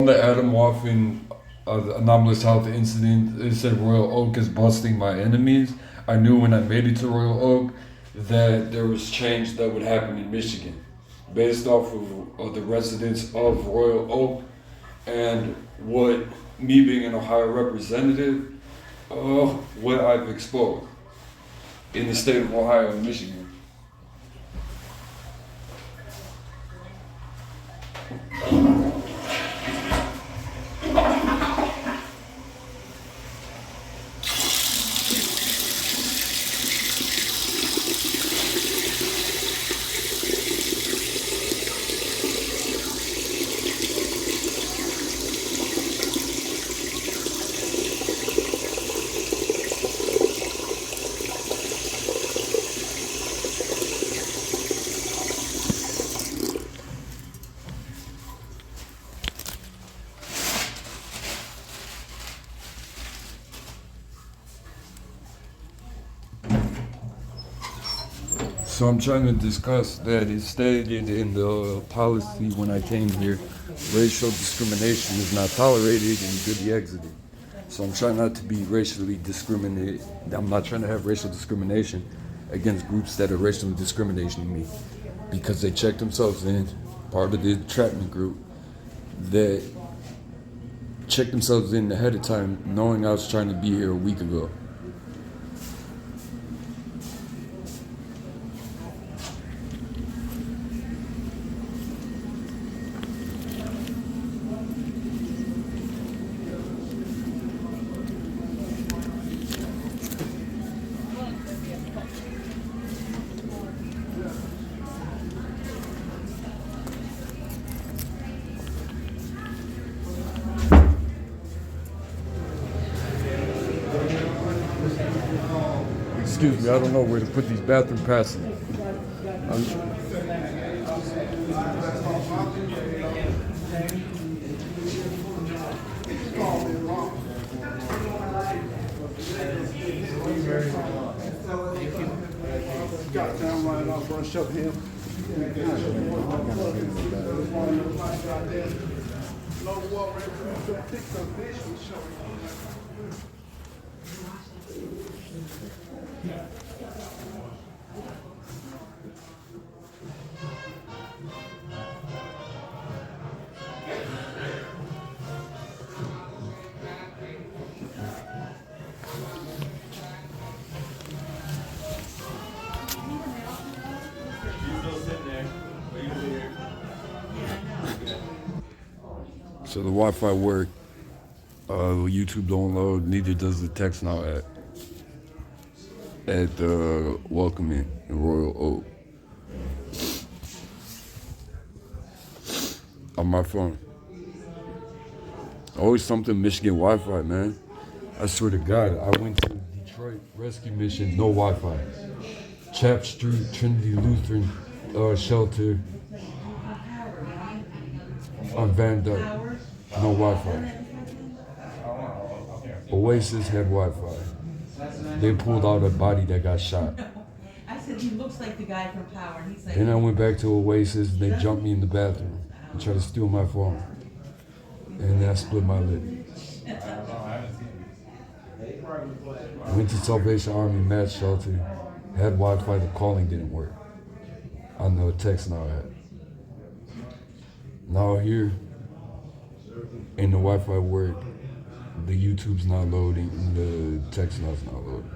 The Adam Waffen anomalous health incident, it said Royal Oak is busting my enemies. I knew when I made it to Royal Oak that there was change that would happen in Michigan based off of the residents of Royal Oak and what me being an Ohio representative, what I've exposed in the state of Ohio and Michigan. So I'm trying to discuss that it stated in the policy when I came here, racial discrimination is not tolerated and good be exited. So I'm trying not to be racially discriminated. I'm not trying to have racial discrimination against groups that are racially discriminating me because they checked themselves in, part of the entrapment group, that checked themselves in ahead of time knowing I was trying to be here a week ago. Excuse me, I don't know where to put these bathroom passes. Got time right off, brush up him. So the Wi-Fi work, YouTube don't load, neither does the text now at the welcoming in Royal Oak on my phone. Always something Michigan Wi-Fi, man. I swear to God, I went to Detroit rescue mission, no Wi-Fi. Chap Street, Trinity Lutheran shelter on Van Dyke, no Wi-Fi. Oasis had Wi-Fi. They pulled out a body that got shot. I said he looks like the guy from Power. And he's like, Then I went back to Oasis. They jumped me in the bathroom and tried to steal my phone. And then I split my lip. Went to Salvation Army Mass Shelter. Had Wi-Fi. The calling didn't work. I know text now had. Now here, and the Wi-Fi work. The YouTube's not loading. And the text now's not loading.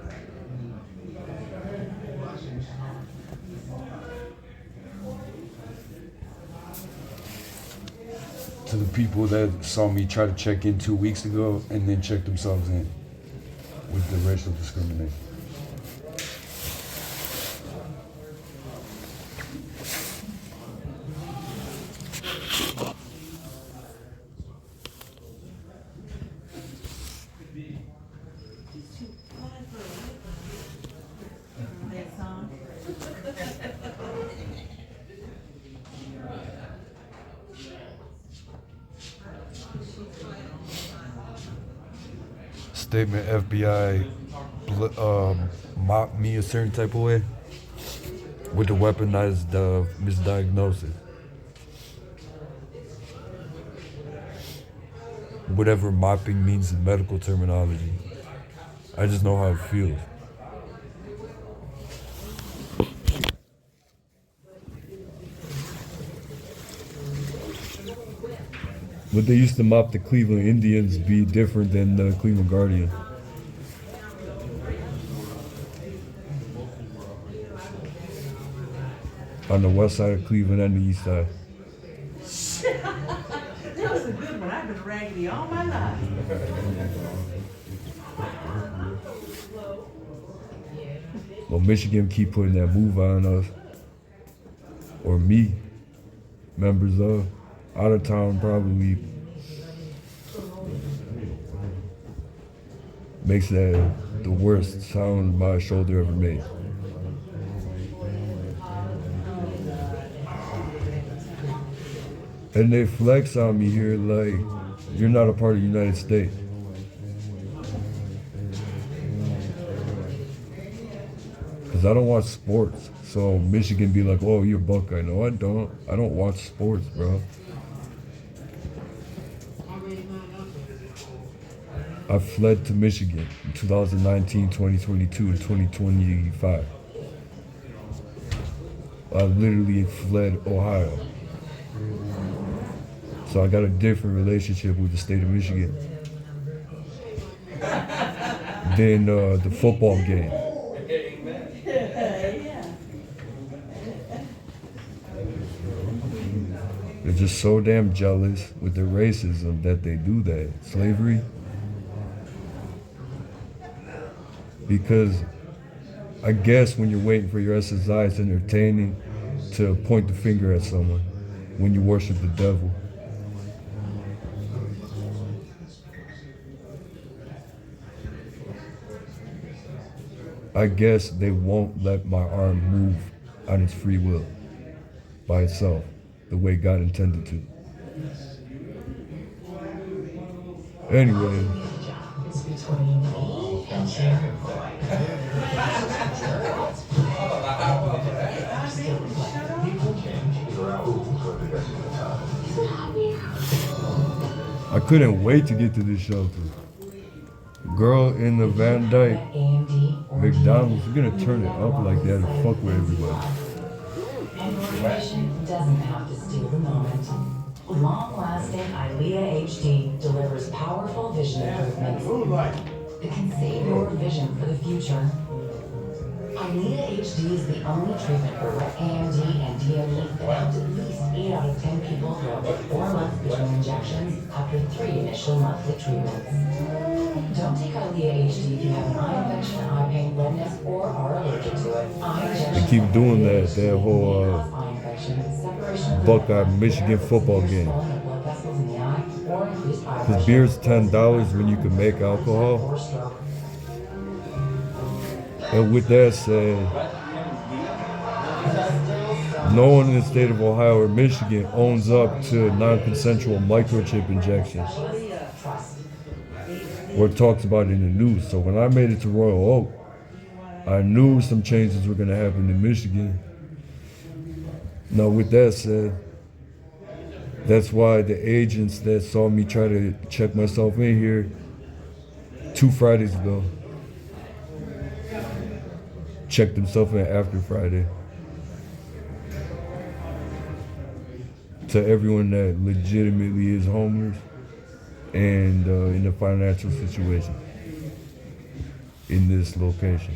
To the people that saw me try to check in 2 weeks ago and then check themselves in with the racial discrimination. that song. Statement FBI mocked me a certain type of way with the weaponized misdiagnosis. whatever mopping means in medical terminology. I just know how it feels. What they used to mop the Cleveland Indians be different than the Cleveland Guardian. On the west side of Cleveland and the east side. That was a good one. I've been raggedy all my life. Well, Michigan keep putting that move on us. Or me. Members of. Out of town probably. Makes that the worst sound my shoulder ever made. And they flex on me here like, you're not a part of the United States. Because I don't watch sports. So Michigan be like, oh, you're Buckeye. No, I don't. I don't watch sports, bro. I fled to Michigan in 2019, 2022, and 2025. I literally fled Ohio. So I got a different relationship with the state of Michigan than the football game. They're just so damn jealous with their racism that they do that. Slavery. Because I guess when you're waiting for your SSI, it's entertaining to point the finger at someone when you worship the devil. I guess they won't let my arm move on its free will by itself, the way God intended to. Anyway. I couldn't wait to get to this shelter. Girl in the Van Dyke McDonald's, you're gonna turn it up like that and fuck with everybody. And motivation doesn't have to steal the moment. Long-lasting ILEA HD delivers powerful vision improvements that can save your vision for the future. ILEA HD is the only treatment for wet AMD and DME that helps at least 8 out of 10 people through up to 4 months between injections after 3 initial monthly treatments. Don't take ILEA HD if you have an eye infection, eye pain, redness, or are allergic to it. They keep doing that whole Buckeye Michigan football game. Because beer's $10 when you can make alcohol. And with that said, no one in the state of Ohio or Michigan owns up to non-consensual microchip injections, or talks about it in the news. So when I made it to Royal Oak, I knew some changes were going to happen in Michigan. Now with that said, that's why the agents that saw me try to check myself in here 2 Fridays ago checked themselves in after Friday. To everyone that legitimately is homeless and in a financial situation in this location.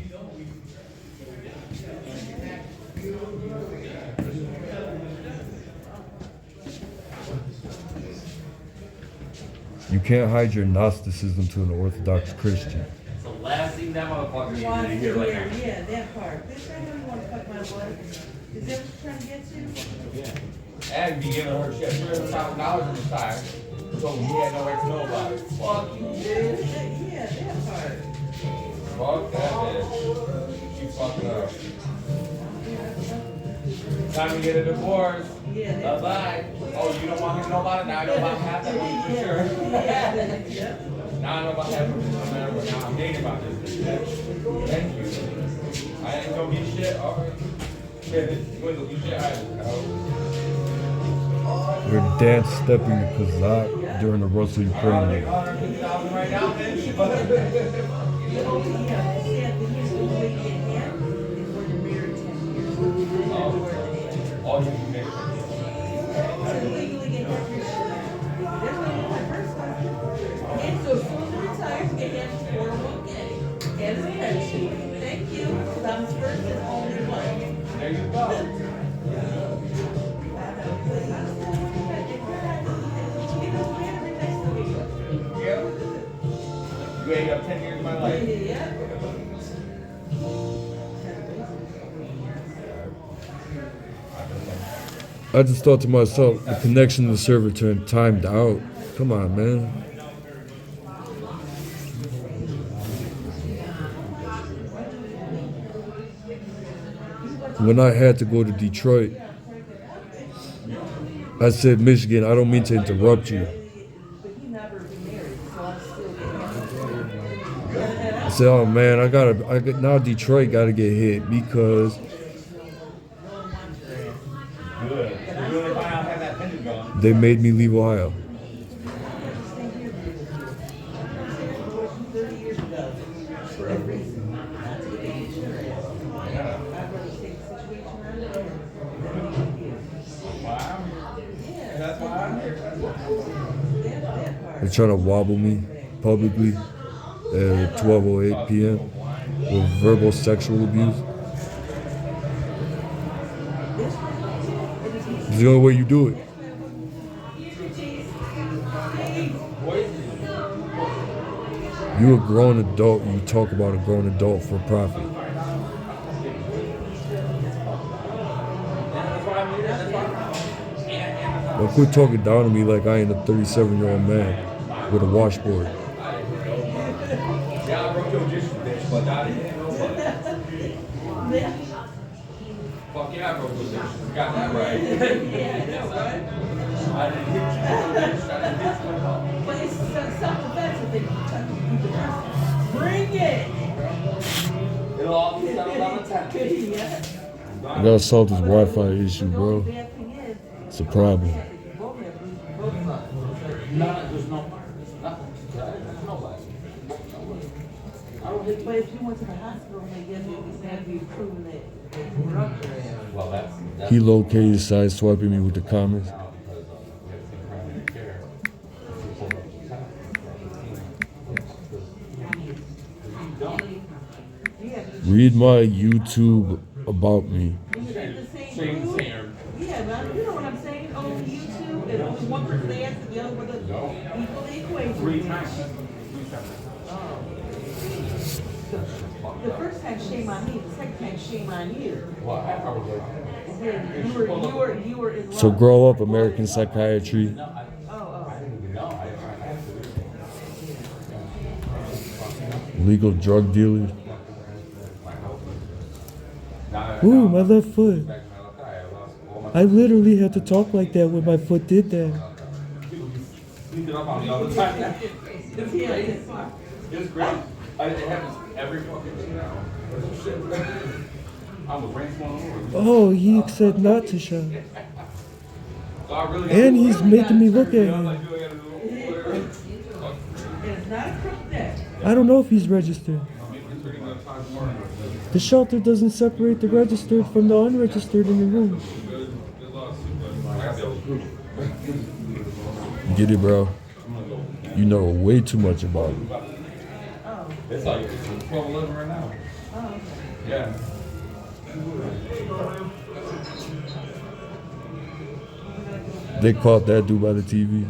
You can't hide your Gnosticism to an Orthodox Christian. It's the last thing that motherfucker needs Wants to to hear right hear, now. yeah, that part. This guy doesn't want to fuck my butt. Is that what you're trying to get to? And be giving her shit $300,000 in the tire. So he had no way to know about it. Fuck you, bitch. Yeah, that part. Fuck that bitch. She fucking up. Time to get a divorce. Yeah, that Bye-bye. Oh, you don't want me to know about it? Now I know about half that one for sure. yeah. Now I know about half of it. No matter what. Now I'm dating about this bitch. Thank you. I ain't gonna get shit. Alright. Yeah, you ain't gonna get shit either. We're dance stepping the Kazakh during the Russo-Ukraine War. $150,000 right now, then. Yeah, said that he's going to wait in half is when you're married 10 years. All you can make. So legally get half your shit. That's what I did my first husband. And so as soon as he retires, get half his 401k and his pension. Thank you, because I'm his first and only one. There you go. You ate up 10 years of my life. I just thought to myself, the connection to the server turned timed out. Come on, man. When I had to go to Detroit, I said, Michigan, I don't mean to interrupt you. I said, oh man, now Detroit gotta get hit because Good. You really find out have that pendant going. they made me leave Ohio. 30 years ago. For a reason. Not to get insurance. I'd rather take the situation I'm in than you. Wow. That's why I'm here. That part. They're trying to wobble me publicly at 12:08 p.m. with verbal sexual abuse. It's the only way you do it. You're a grown adult and you talk about a grown adult for profit. Well, quit talking down to me like I ain't a 37-year-old man with a washboard. Yeah, I broke your dishes, bitch, but I didn't know what. Fuck yeah, I broke your dishes. You got that right. I didn't hit you, bitch. I didn't hit you at all. But it's self-defense if they touch you. Bring it! It'll all be settled on the tap. Yeah. I gotta solve this Wi-Fi issue, The bro. only bad thing is, It's a problem. both have both sides. There's no nothing. There's nobody. But if you went to the hospital and they give you, it's had to be proven that they drugged your ass. Well, that's He located sideswiping me with the comments. Read my YouTube about me. The same group? Yeah, but you know what I'm saying? Only YouTube, and only one person they answer, the other one doesn't equal the equation. 3 times. The first time, shame on me. The second time, shame on you. Well, I probably. Yeah, you were in love. So grow up, American psychiatry. Oh. Legal drug dealers. Ooh, my left foot. I literally had to talk like that when my foot did that. Beat it up on me all the time. Yeah, it's It's great. It happens every fucking day now. I was ranked one over. Oh, he said not to shout. So I really And he's making me look at I'm him. like, you gotta do whatever. It's not a crook neck. I don't know if he's registered. The shelter doesn't separate the registered from the unregistered in the room. Get it, bro? You know way too much about it. It's like 12-11 right now. Yeah. They caught that dude by the TV.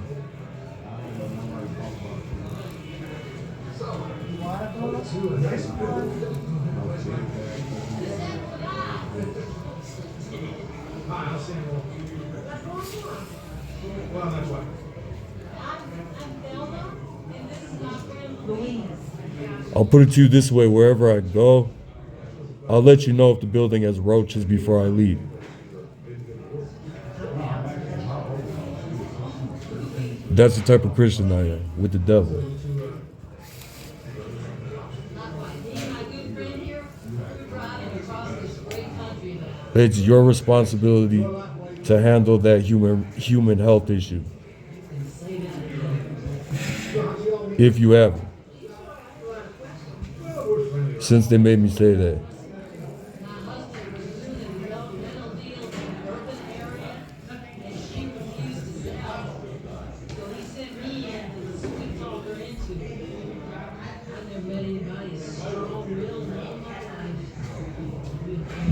Louise. I'll put it to you this way, wherever I go, I'll let you know if the building has roaches before I leave. That's the type of Christian I am, with the devil. It's your responsibility to handle that human health issue. If you haven't. Since they made me say that.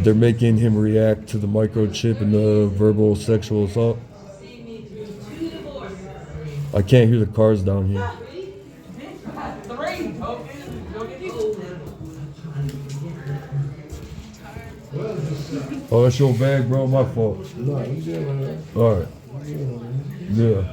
They're making him react to the microchip and the verbal sexual assault. I can't hear the cars down here. Oh, that's your bag, bro. My fault. No, you good, man. All right. Yeah.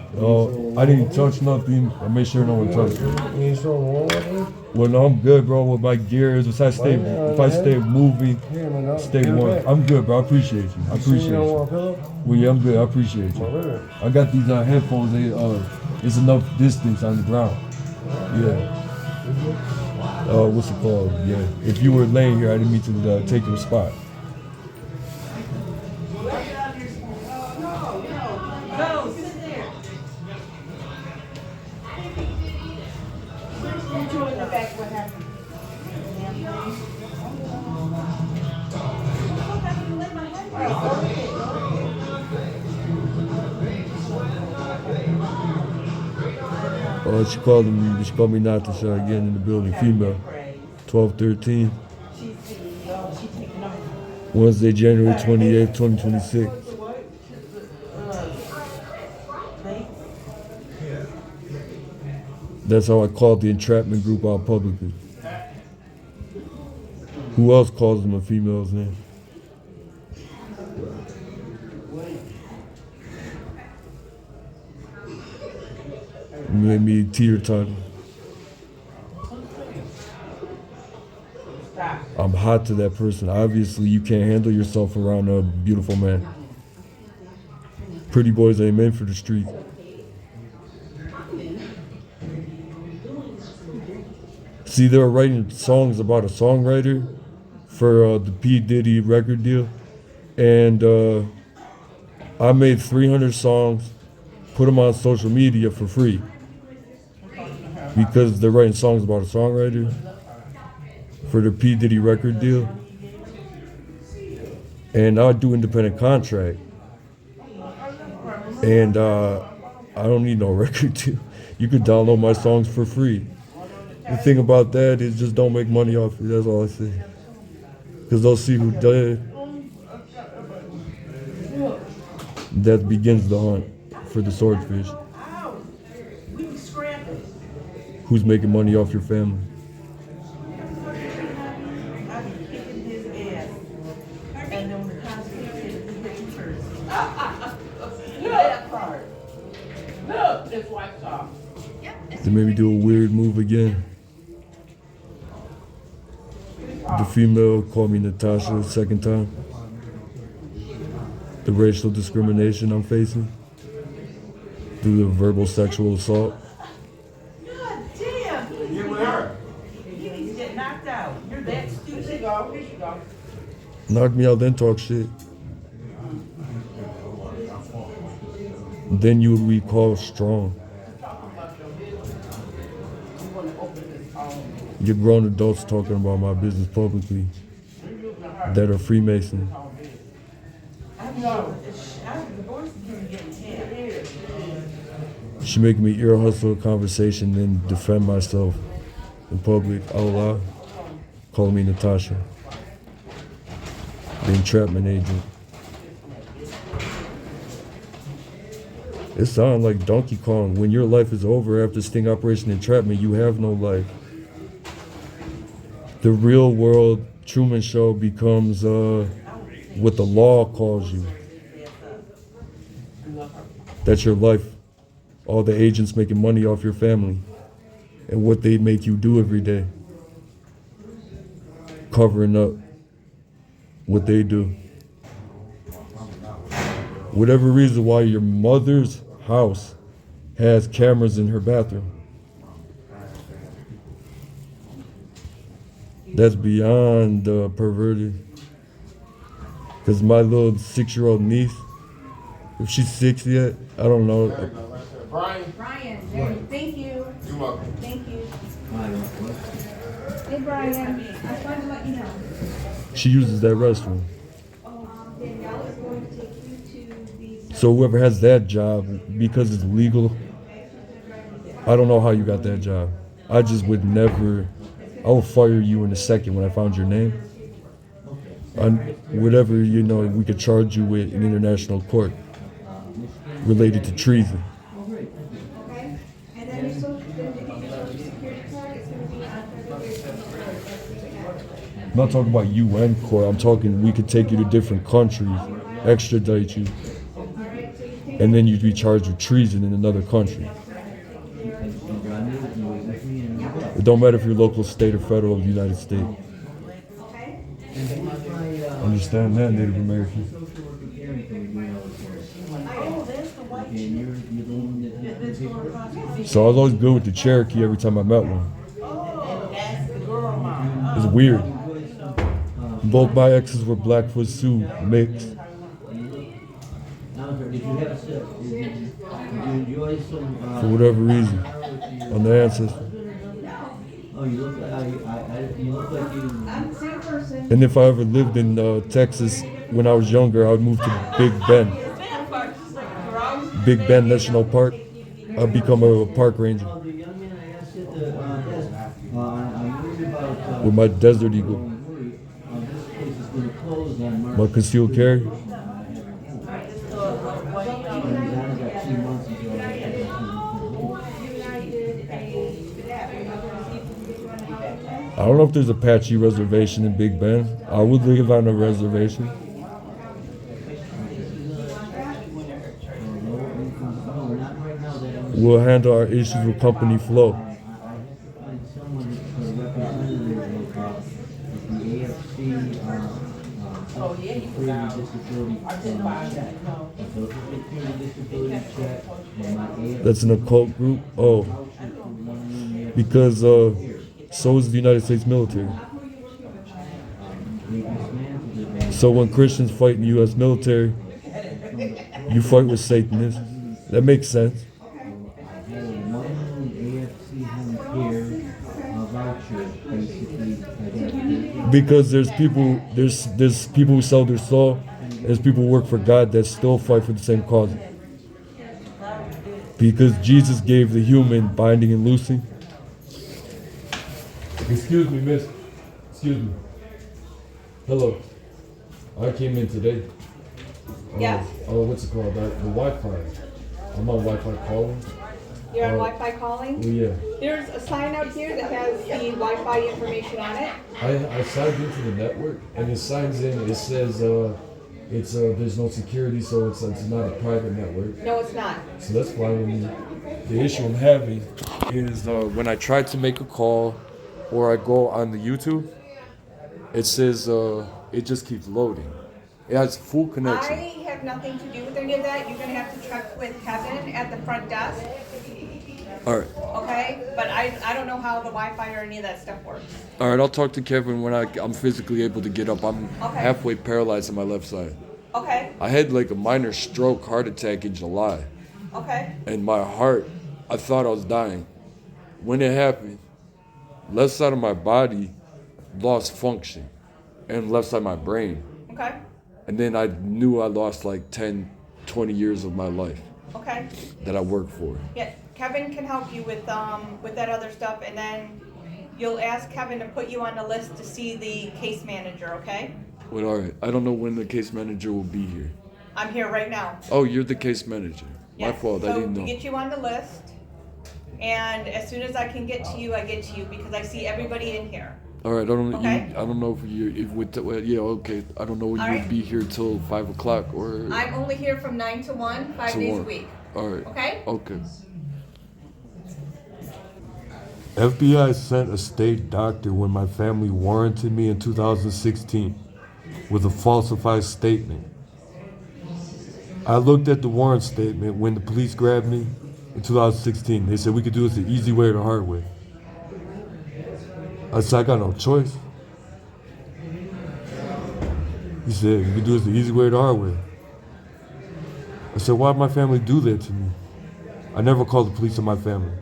I didn't touch nothing. I made sure no one touched it. You ain't something wrong with it? Well, no, I'm good, bro. With my gears, if I stay moving, Yeah, man. stay Get it warm. back. I'm good, bro. I appreciate you. I You appreciate don't you. want a pillow? Well, yeah, I'm good. I appreciate you. Alright. I got these headphones. They it's enough distance on the ground. Yeah. What's it called? Yeah. If you were laying here, I didn't mean to take your spot. No, sit there. You in the back, what happened? She called me. She called me not to show again in the building. Female, 1213. She's taking over. Wednesday, January 28th, 2026. That's how I called the entrapment group out publicly. Who else calls them a female's name? Made me teeter-totter. I'm hot to that person. Obviously, you can't handle yourself around a beautiful man. Pretty boys ain't meant for the street. See, they were writing songs about a songwriter for the P. Diddy record deal. And I made 300 songs, put them on social media for free. Because they're writing songs about a songwriter for the P. Diddy record deal. And I do independent contract. And I don't need no record deal. You could download my songs for free. The thing about that is just don't make money off it. That's all I say. Because they'll see who did. That begins the hunt for the swordfish. We be scrapping. Who's making money off your family? I be kicking his ass. And then when the consequences, we hit you first. That part. Look, this white sauce. They made me do a weird move again. The female called me Natasha the second time. The racial discrimination I'm facing through the verbal sexual assault. God damn. Get with her. You need to get knocked out. You're that stupid. Here she go. Here she go. Knock me out, then talk shit. Then you would recall strong. You're grown adults talking about my business publicly that are Freemason. I'm divorced and getting hit. She making me ear hustle a conversation and defend myself in public out loud. Calling me Natasha, the entrapment agent. It sounds like Donkey Kong. When your life is over after sting operation entrapment, you have no life. The real world Truman Show becomes what the law calls you. That's your life. All the agents making money off your family and what they make you do every day. Covering up what they do. Whatever reason why your mother's house has cameras in her bathroom. That's beyond perverted. Because my little 6-year-old niece, if she's 6 yet, I don't know. Brian. Brian, thank you. you. You're welcome. Thank you. Hey Brian, I just wanted to let you know. She uses that restroom. Danielle is going to take you to the. So whoever has that job, because it's legal, I don't know how you got that job. I just would never. I would fire you in a second when I found your name. Whatever, you know, we could charge you with in international court related to treason. Okay? And then your social, then to get your social security card, it's gonna be on February 24th. I'm not talking about UN court. I'm talking we could take you to different countries, extradite you, and then you'd be charged with treason in another country. It don't matter if you're local, state, or federal of the United States. Understand that, Native American? Oh, there's the white sheet. This door across the street. So I was always good with the Cherokee every time I met one. Oh, that's the girl mom. It's weird. Both my exes were Blackfoot Sioux mixed. For whatever reason, on the ancestors. I'm the same person. And if I ever lived in Texas when I was younger, I would move to Big Bend. Big Bend National Park. I'd become a park ranger with my Desert Eagle, my concealed carry. I don't know if there's Apache reservation in Big Bend. I would live on a reservation. We'll handle our issues with Company Flow. Oh, yeah, you forgot. I didn't buy that, no. That's an occult group? Oh. Because so is the United States military. So when Christians fight in the U.S. military, you fight with Satanists. That makes sense. Because there's people who sell their soul, there's people who work for God that still fight for the same cause. Because Jesus gave the human binding and loosing. Excuse me, miss. Excuse me. Hello. I came in today. Yes. What's it called? The Wi-Fi. I'm on Wi-Fi calling. You're on Wi-Fi calling? Oh yeah. There's a sign out here that has the Wi-Fi information on it. I signed into the network and it signs in. It says it's there's no security, so it's not a private network. No, it's not. So that's fine with me. The issue I'm having is when I try to make a call or I go on the YouTube, it says it just keeps loading. It has full connection. I have nothing to do with any of that. You're gonna have to check with Kevin at the front desk. All right. Okay? But I don't know how the Wi-Fi or any of that stuff works. All right, I'll talk to Kevin when I'm physically able to get up. I'm Okay. halfway paralyzed on my left side. Okay? I had like a minor stroke, heart attack in July. Okay? And my heart, I thought I was dying. When it happened, left side of my body lost function and left side of my brain. Okay? And then I knew I lost like 10, 20 years of my life Okay? that I worked for. Yeah, Kevin can help you with that other stuff, and then you'll ask Kevin to put you on the list to see the case manager, okay? But all right, I don't know when the case manager will be here. I'm here right now. Oh, you're the case manager. My Yes. fault, I didn't So know. to get you on the list, and as soon as I can get to you, I get to you because I see everybody in here. All right, Okay. I don't know yeah, okay. I don't know when All you right. would be here till 5 o'clock or I'm only here from 9 to 1, 5 to days a 1. week. All right. Okay? Okay. FBI sent a state doctor when my family warranted me in 2016 with a falsified statement. I looked at the warrant statement when the police grabbed me in 2016. They said we could do this the easy way or the hard way. I said, I got no choice. He said, you can do this the easy way or the hard way. I said, why'd my family do that to me? I never called the police on my family.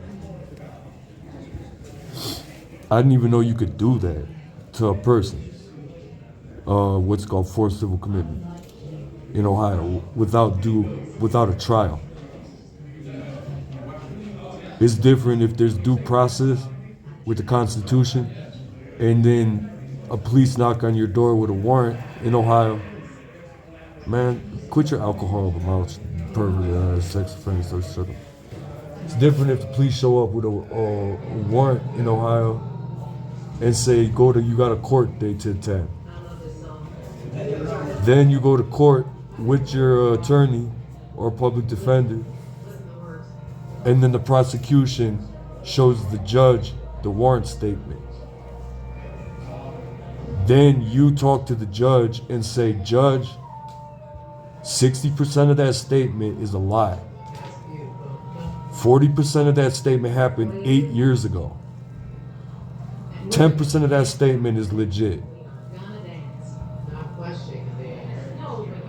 I didn't even know you could do that to a person. What's called forced civil commitment in Ohio without a trial. It's different if there's due process with the Constitution, and then a police knock on your door with a warrant in Ohio. Man, quit your alcohol amounts, pervert, sex offender, social circle. It's different if the police show up with a warrant in Ohio and say, you got a court date to attend. Then you go to court with your attorney or public defender, and then the prosecution shows the judge the warrant statement. Then you talk to the judge and say, Judge, 60% of that statement is a lie. 40% of that statement happened 8 years ago. 10% of that statement is legit.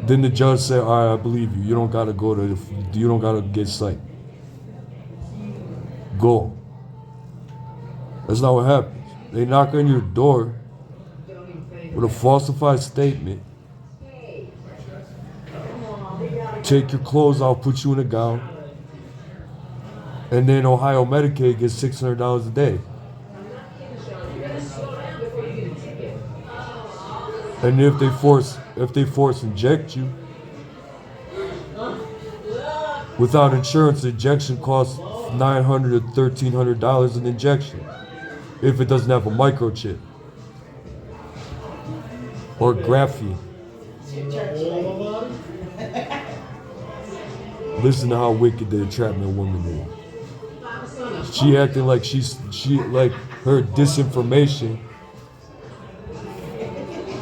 Then the judge said, all right, I believe you. You don't gotta get psyched. Go. That's not what happens. They knock on your door with a falsified statement, take your clothes off, put you in a gown, and then Ohio Medicaid gets $600 a day. And if they force inject you, without insurance, the injection costs $900 to $1,300 an injection if it doesn't have a microchip or graphene. Listen to how wicked the entrapment woman is. She acting like she like her disinformation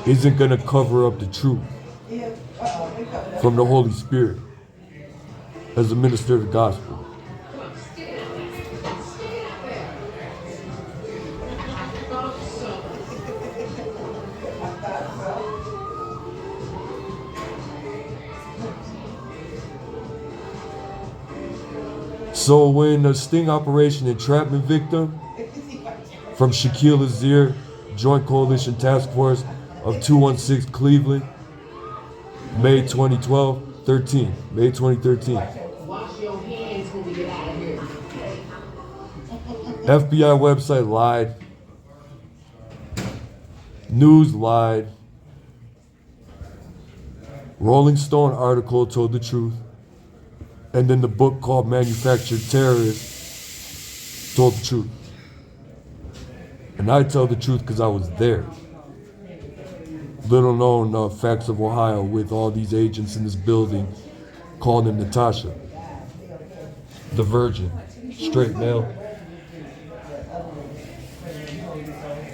isn't gonna cover up the truth from the Holy Spirit as a minister of the gospel. So when the sting operation entrapment victim from Shaquille Azir Joint Coalition Task Force of 216 Cleveland, May 2013. FBI website lied. News lied. Rolling Stone article told the truth. And then the book called Manufactured Terrorists told the truth. And I tell the truth because I was there. Little known facts of Ohio with all these agents in this building calling him Natasha. The virgin. Straight male.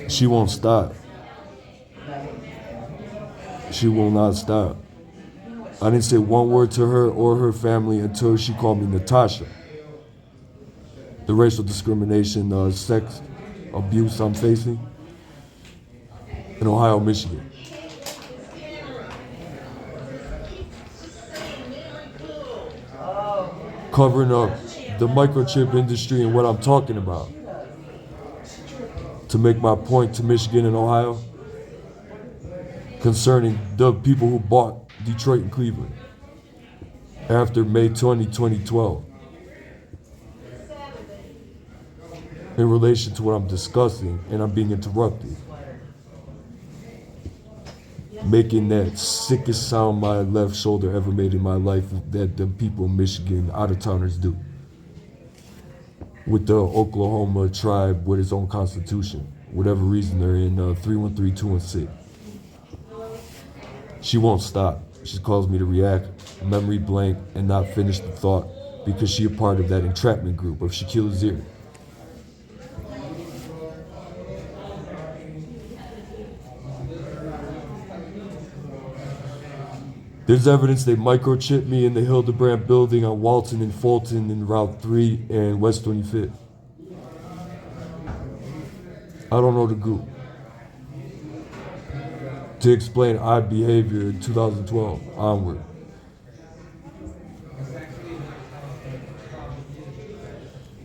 She won't stop. She will not stop. I didn't say one word to her or her family until she called me Natasha. The racial discrimination, sex abuse I'm facing in Ohio, Michigan. Covering up the microchip industry and what I'm talking about. To make my point to Michigan and Ohio concerning the people who bought Detroit and Cleveland after May 20, 2012. In relation to what I'm discussing, and I'm being interrupted. Making that sickest sound my left shoulder ever made in my life that the people in Michigan, out-of-towners do. With the Oklahoma tribe with its own constitution. Whatever reason they're in 313-216. She won't stop. She calls me to react, memory blank, and not finish the thought because she a part of that entrapment group of Shaquille Azir. There's evidence they microchipped me in the Hildebrand building on Walton and Fulton in Route 3 and West 25th. I don't know the group. To explain odd behavior in 2012 onward.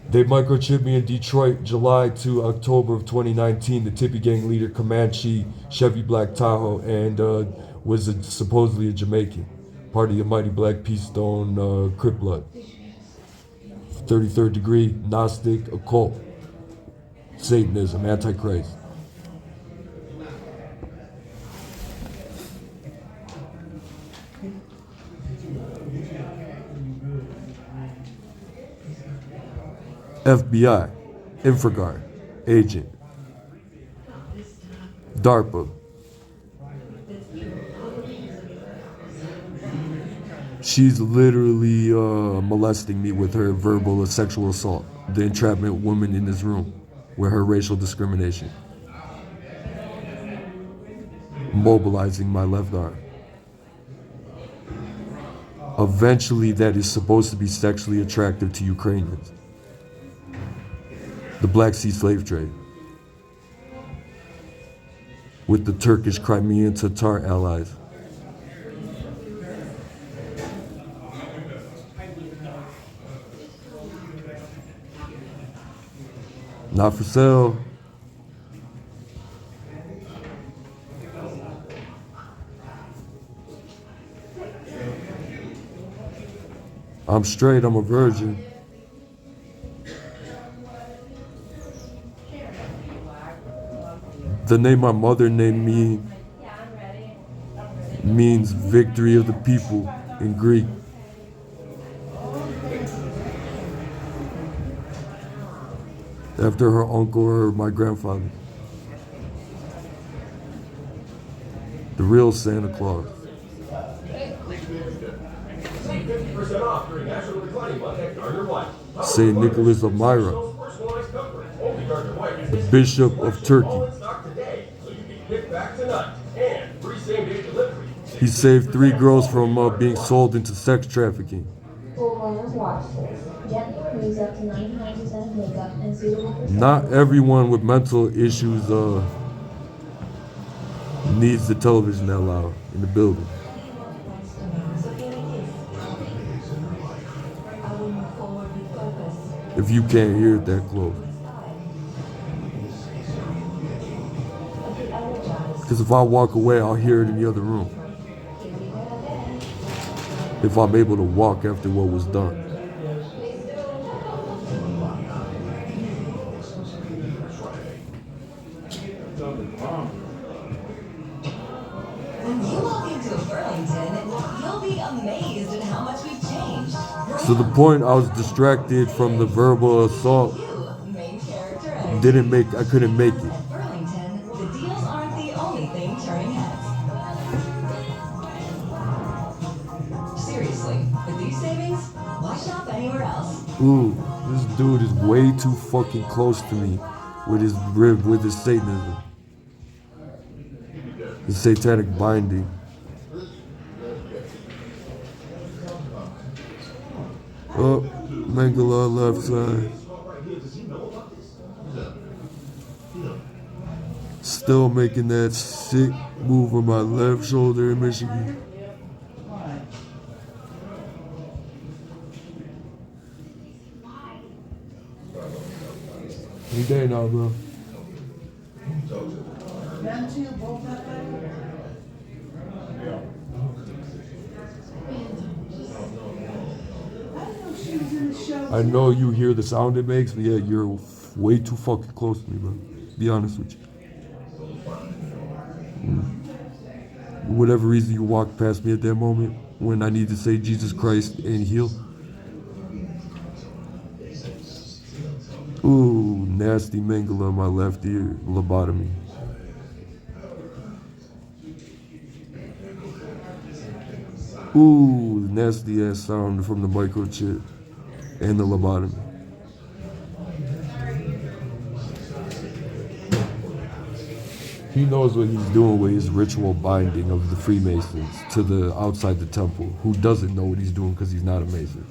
They microchipped me in Detroit, July to October of 2019. The Tippy Gang leader, Comanche, Chevy Black Tahoe, and was supposedly a Jamaican, part of the Mighty Black Peace Stone Crip Blood. 33rd degree, Gnostic, occult, Satanism, Antichrist. FBI, Infraguard, agent, DARPA. She's literally molesting me with her verbal sexual assault. The entrapment woman in this room with her racial discrimination. Mobilizing my left arm. Eventually, that is supposed to be sexually attractive to Ukrainians. The Black Sea slave trade. With the Turkish Crimean Tatar allies. Not for sale. I'm straight, I'm a virgin. The name my mother named me means victory of the people in Greek. After her uncle or my grandfather. The real Santa Claus. 50% off during National Declining Month at Gardner White. Saint Nicholas of Myra, the Bishop of Turkey. He saved 3 girls from being sold into sex trafficking. Not everyone with mental issues needs the television that loud in the building. If you can't hear it that close. Because if I walk away, I'll hear it in the other room. If I'm able to walk after what was done. When you walk into Burlington, you'll be amazed at how much we've changed. To the point I was distracted from the verbal assault. I couldn't make it. At Burlington, the deals aren't the only thing turning heads. Seriously, with these savings, why shop anywhere else? Ooh, this dude is way too fucking close to me with his Satanism. The satanic binding. Oh, Mangala left side. Still making that sick move on my left shoulder in Michigan. Any day now, bro. I know you hear the sound it makes, but yeah, you're way too fucking close to me, bro. Be honest with you. Whatever reason you walked past me at that moment when I need to say Jesus Christ and heal. Ooh, nasty mangala on my left ear, lobotomy. Ooh, nasty ass sound from the microchip and the lobotomy. He knows what he's doing with his ritual binding of the Freemasons to the outside the temple, who doesn't know what he's doing because he's not a Mason.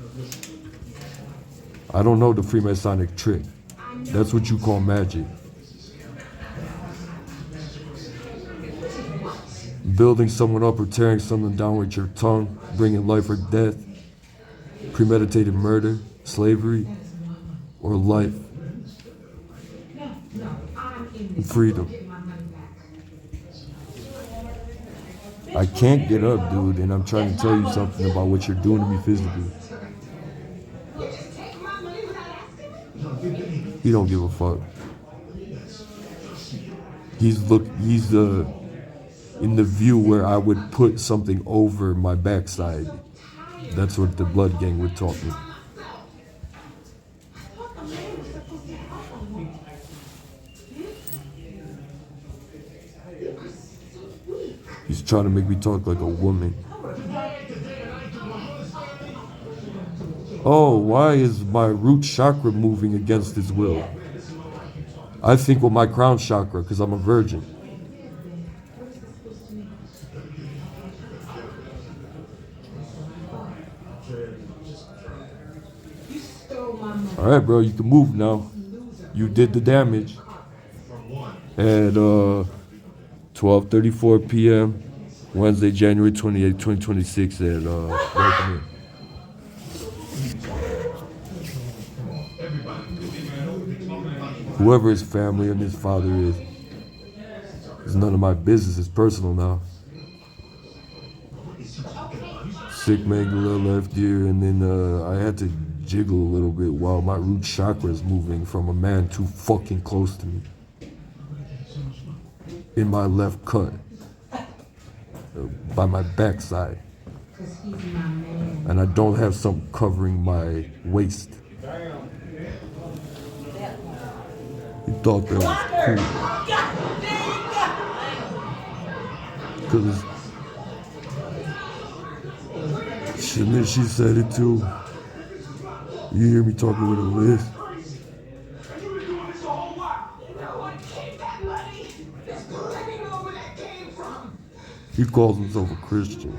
I don't know the Freemasonic trick. That's what you call magic. Building someone up or tearing someone down with your tongue, bringing life or death, premeditated murder, slavery, or life and freedom. I can't get up, dude, and I'm trying to tell you something about what you're doing to me physically. He don't give a fuck. He's in the view where I would put something over my backside. That's what the blood gang would taught me. He's trying to make me talk like a woman. Oh, why is my root chakra moving against his will? I think with my crown chakra, because I'm a virgin. Alright, bro, you can move now. You did the damage. At 12:34 p.m., Wednesday, January 28, 2026 at welcome in. Whoever his family and his father is, it's none of my business. It's personal now. Sick medulla left ear, and then I had to jiggle a little bit while my root chakra is moving from a man too fucking close to me. In my left cut. By my backside. And I don't have something covering my waist. He thought that was cool. Because she said it too. You hear me talking with a list. He calls himself a Christian.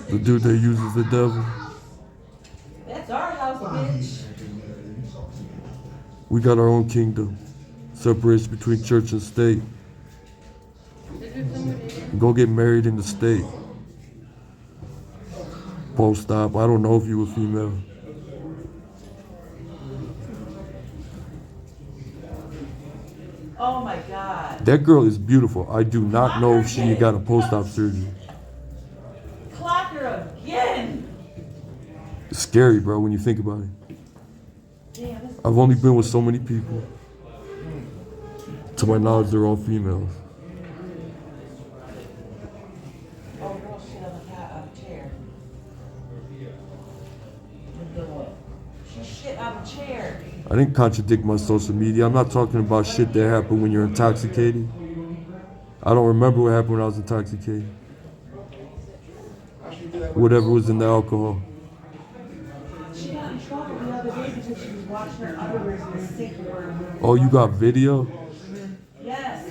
The dude that uses the devil. That's our house, bitch. We got our own kingdom. Separation between church and state. Go get married in the state. Post-op. I don't know if you were female. Oh my God. That girl is beautiful. I do not know if she got a post-op surgery. Clock her again. It's scary, bro, when you think about it. Damn, this I've only been with so many people. To my knowledge, they're all females. oh girl shit on the chair. She shit on a chair. I didn't contradict my social media. I'm not talking about shit that happened when you're intoxicated. I don't remember what happened when I was intoxicated. Whatever was in the alcohol. She got in trouble the other day because she was washing her underwear in the sink where Oh, you got video? yes.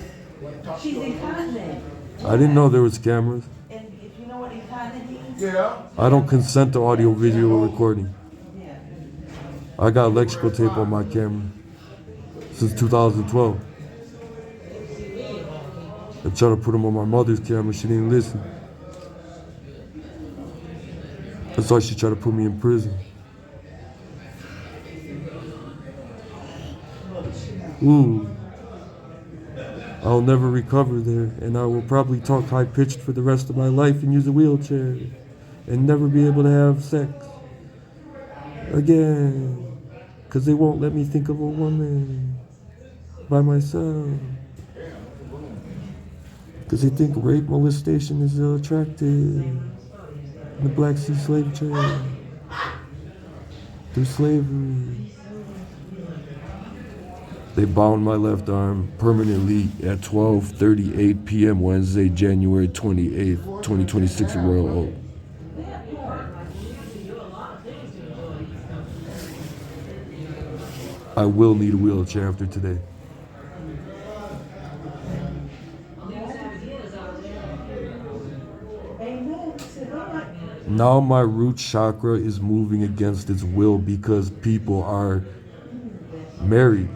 She's incontinent. I didn't know there was cameras. And if you know what incontinent means, I don't consent to audio video recording. yeah. I got electrical tape on my camera since 2012. I tried to put them on my mother's camera. She didn't listen. That's why she tried to put me in prison. Ooh. I'll never recover there, and I will probably talk high-pitched for the rest of my life and use a wheelchair and never be able to have sex again. Because they won't let me think of a woman by myself. Because they think rape, molestation is attractive. The Black Sea slave trade. Through slavery. They bound my left arm permanently at 12:38 p.m. Wednesday, January 28th, 2026 at Royal Oak. I will need a wheelchair after today. Now my root chakra is moving against its will because people are married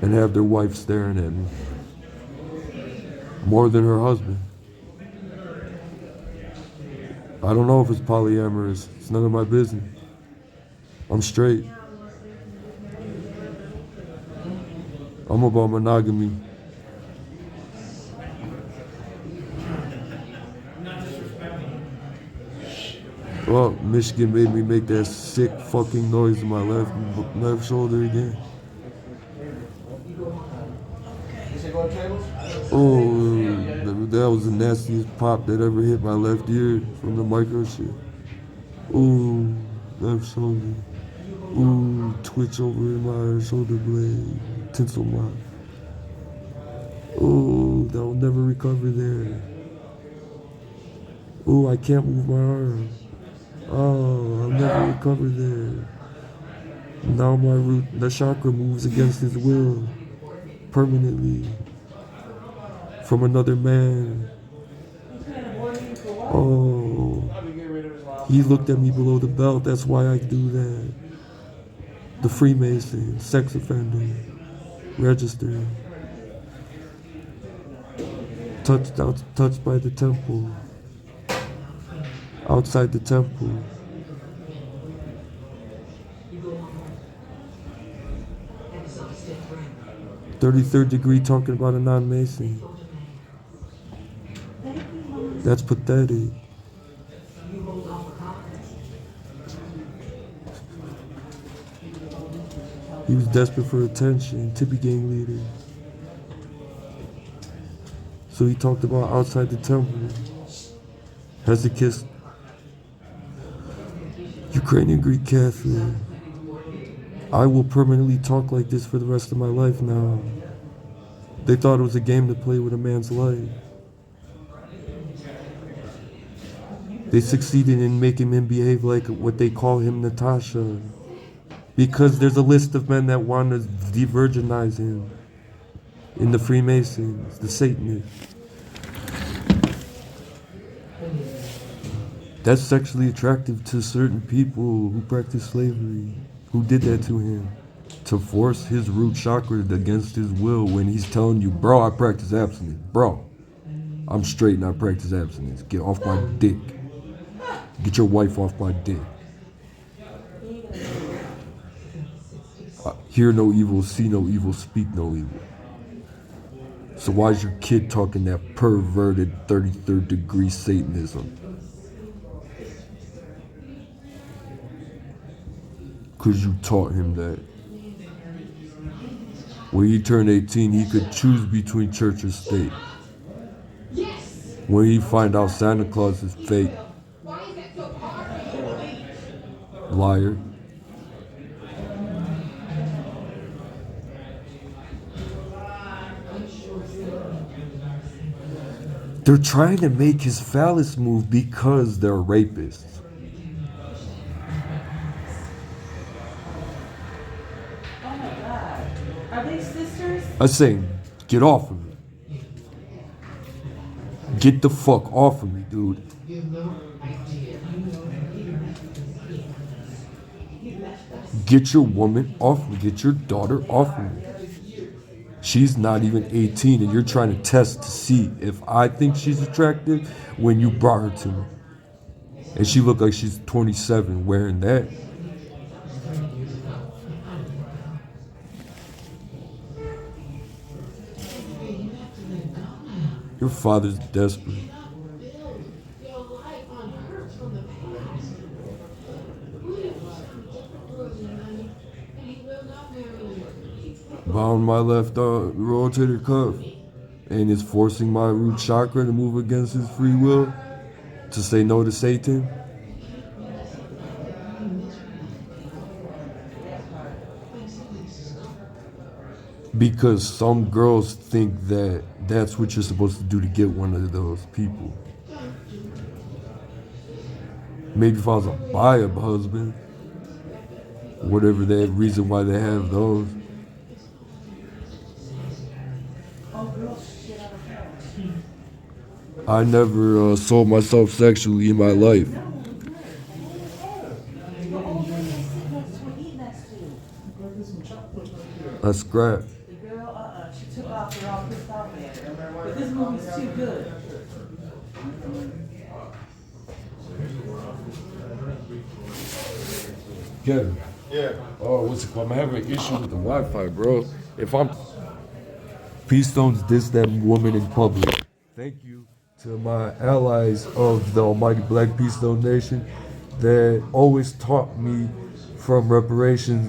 and have their wife staring at me more than her husband. I don't know if it's polyamorous. It's none of my business. I'm straight. I'm about monogamy. Well, Michigan made me make that sick fucking noise in my left shoulder again. Oh, that was the nastiest pop that ever hit my left ear from the micro shit. Ooh, left shoulder. Ooh, twitch over in my shoulder blade. Tinsel mark. Ooh, that will never recover there. Ooh, I can't move my arm. Oh, I'll never recover there. Now my root, the chakra moves against his will. Permanently. From another man. Oh. He looked at me below the belt, that's why I do that. The Freemason, sex offender, registered. Touched by the temple. Outside the temple. "33rd degree talking about a non-Mason. That's pathetic. He was desperate for attention, Tippy gang leader. So he talked about outside the temple. Has a kiss. Ukrainian Greek Catholic. I will permanently talk like this for the rest of my life now. They thought it was a game to play with a man's life. They succeeded in making him behave like what they call him, Natasha. Because there's a list of men that want to de-virginize him. In the Freemasons, the Satanists. That's sexually attractive to certain people who practice slavery, who did that to him, to force his root chakra against his will when he's telling you, bro, I practice abstinence. Bro, I'm straight and I practice abstinence. Get off my dick. Get your wife off my dick. Hear no evil, see no evil, speak no evil. So why is your kid talking that perverted 33rd degree Satanism? Because you taught him that. When he turned 18, he could choose between church or state. When he find out Santa Claus is fake. Liar. They're trying to make his phallus move because they're rapists. Are they sisters? I say, get off of me. Get the fuck off of me, dude. Get your woman off me. Get your daughter off of me. She's not even 18 and you're trying to test to see if I think she's attractive when you brought her to me. And she looked like she's 27 wearing that. Your father's desperate. Bound my left rotator cuff and is forcing my root chakra to move against his free will to say no to Satan. Because some girls think that that's what you're supposed to do to get one of those people. Maybe if I was a bi husband, whatever that reason why they have those. I never sold myself sexually in my life. That's scrap. The girl, she took off her all pissed off at her. But this movie's too good. Kevin. Yeah. Oh, what's it called? I'm having an issue with the Wi-Fi, bro. If I'm Peace Stones diss that woman in public. Thank you to my allies of the almighty Black Peace Stone Nation that always taught me from reparations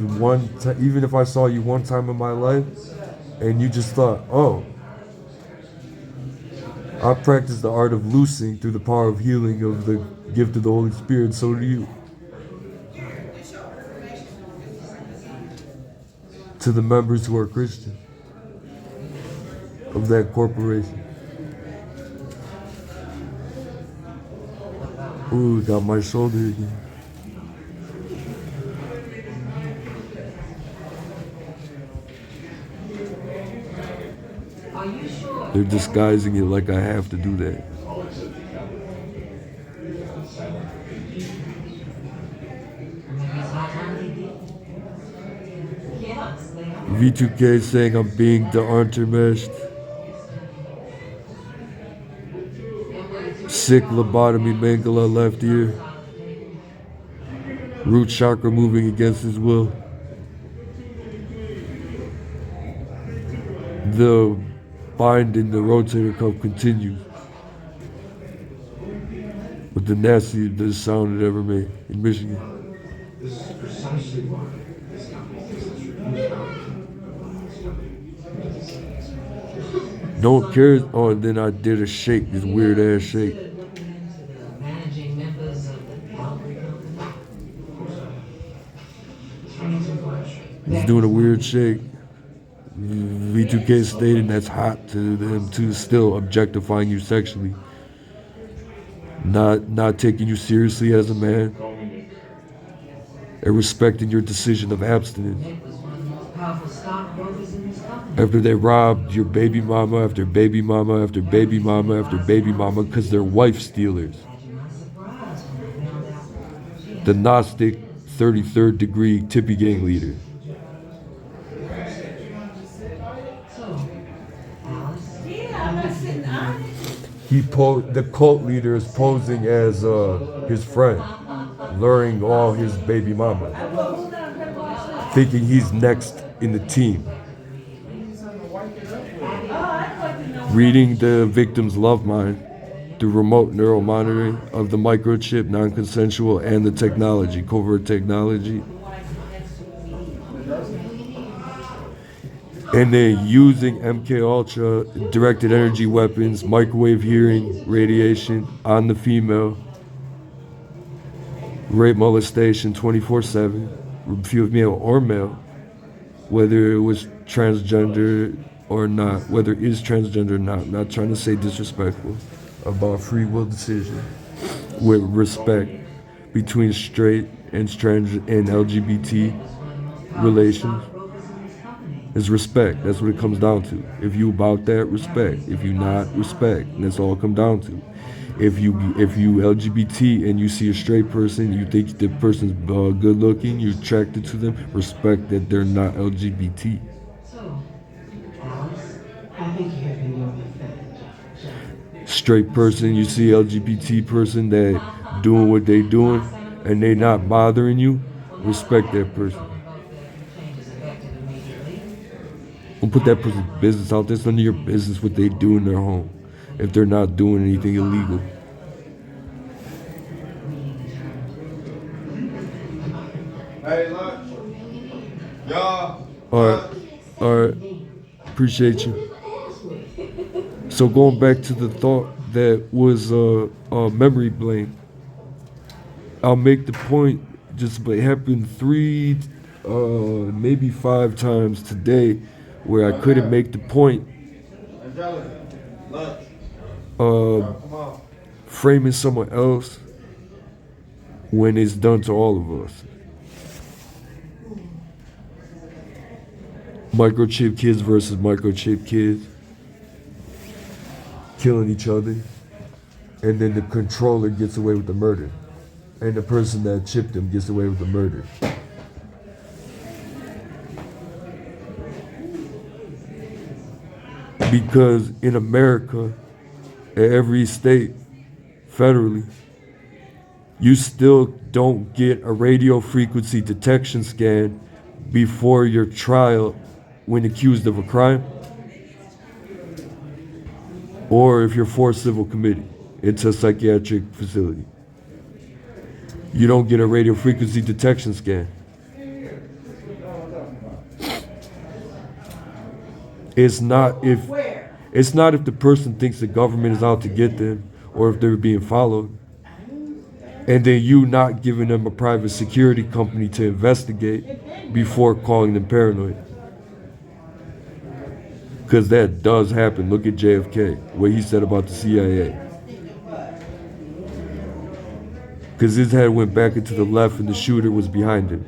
even if I saw you one time in my life and you just thought, oh, I practice the art of loosing through the power of healing of the gift of the Holy Spirit, so do you. To the members who are Christian of that corporation. Ooh, got my shoulder again. Are you sure? They're disguising it like I have to do that. Yes, they are. V2K saying I'm being de-entermeshed. Sick lobotomy mangala left ear. Root chakra moving against his will. The bind in the rotator cuff continues. With the nastiest sound it ever made in Michigan. This is precisely why this company thinks it's No one cares. Oh, and then I did a shake, this weird ass shake. Looking into the managing members of the Calvary Company. He's doing a weird shake. V2K stating that's hot to them too, still objectifying you sexually. Not taking you seriously as a man. And respecting your decision of abstinence. Nick was one of the most powerful stockbrokers in this company. After they robbed your baby mama after baby mama after baby mama after baby mama because they're wife stealers. Imagine my surprise when I found out she had The Gnostic 33rd degree Tippy Gang leader. so. Alice, Yeah, I'm not sitting on it. The cult leader is posing as his friend, luring all his baby mamas, Well, hold on, I'm gonna watch this. thinking he's next in the team. Oh, I'd like to know. Reading the victim's love mind through remote neural monitoring of the microchip, non-consensual, and the technology, covert technology. And then using MK Ultra, directed energy weapons, microwave hearing, radiation on the female, rape molestation 24/7, female or male, whether it was transgender or not, whether it is transgender or not. I'm not trying to say disrespectful about free will decision, with respect between straight and trans and LGBT relations. brokers in this company. Is respect. That's what it comes down to. If you about that, respect. If you not, respect. And that's all it come down to. If you LGBT and you see a straight person, you think the person's good looking, you're attracted to them, respect that they're not LGBT. So, Alice, I think you have been doing a pathetic job. Straight person, you see LGBT person that doing what they doing and they not bothering you, respect that person. changes effective immediately. Don't put that person's business out there. It's none of your business what they do in their home if they're not doing anything illegal. Hey, lunch. Y'all. Alright. Appreciate you. So going back to the thought that was memory blame. I'll make the point, just it happened 3, maybe 5 times today where I couldn't make the point Angelica. Lunch. of Come on. framing someone else when it's done to all of us. Microchip kids versus microchip kids killing each other, and then the controller gets away with the murder, and the person that chipped them gets away with the murder. Because in America, at every state, federally, you still don't get a radio frequency detection scan before your trial when accused of a crime, or if you're for civil committee into a psychiatric facility. You don't get a radio frequency detection scan. It's not if the person thinks the government is out to get them or if they're being followed, and then you not giving them a private security company to investigate before calling them paranoid. Because that does happen. Look at JFK, what he said about the CIA. Because his head went back into the left and the shooter was behind him.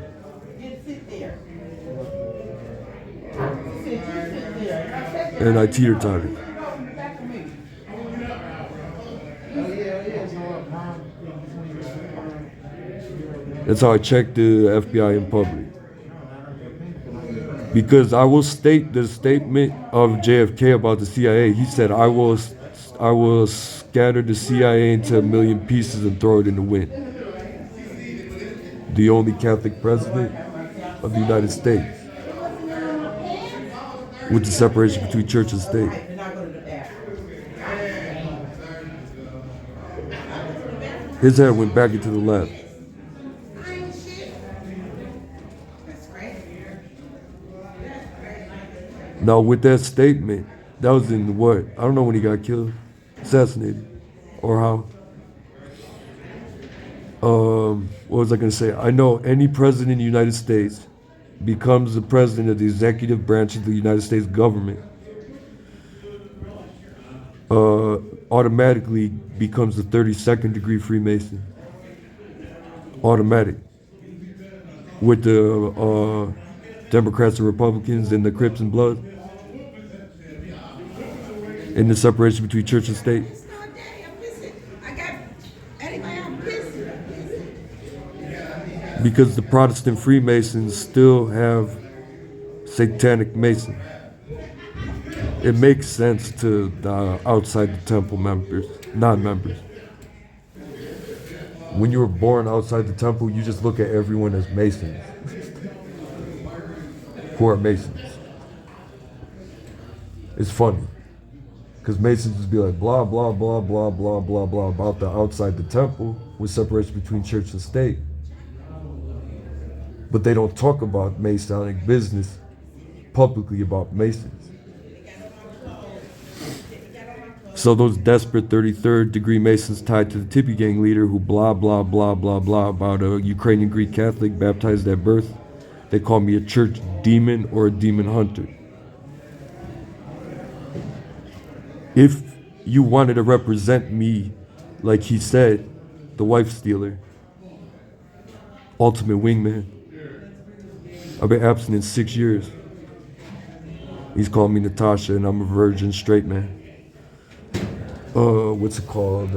And I teeter-tottered. That's how I checked the FBI in public. Because I will state the statement of JFK about the CIA. He said, I will scatter the CIA into a million pieces and throw it in the wind. The only Catholic president of the United States, with the separation between church and state. His head went back into the left. Now, with that statement, that was in what? I don't know when he got killed, assassinated, or how. What was I going to say? I know any president in the United States becomes the president of the executive branch of the United States government, automatically becomes the 32nd degree Freemason. Automatic. With the Democrats and Republicans and the Crips and Blood. And the separation between church and state. Because the Protestant Freemasons still have satanic Masons. It makes sense to the outside the temple members, non-members. When you were born outside the temple, you just look at everyone as Masons. Who are Masons. It's funny. Because Masons just be like, blah, blah, blah, blah, blah, blah, blah, about the outside the temple with separation between church and state. But they don't talk about Masonic business publicly about Masons. So those desperate 33rd degree Masons tied to the Tippy Gang leader who blah, blah, blah, blah, blah about a Ukrainian Greek Catholic baptized at birth, they call me a church demon or a demon hunter. If you wanted to represent me, like he said, the wife stealer, ultimate wingman, I've been abstinent 6 years. He's called me Natasha and I'm a virgin straight man. What's it called?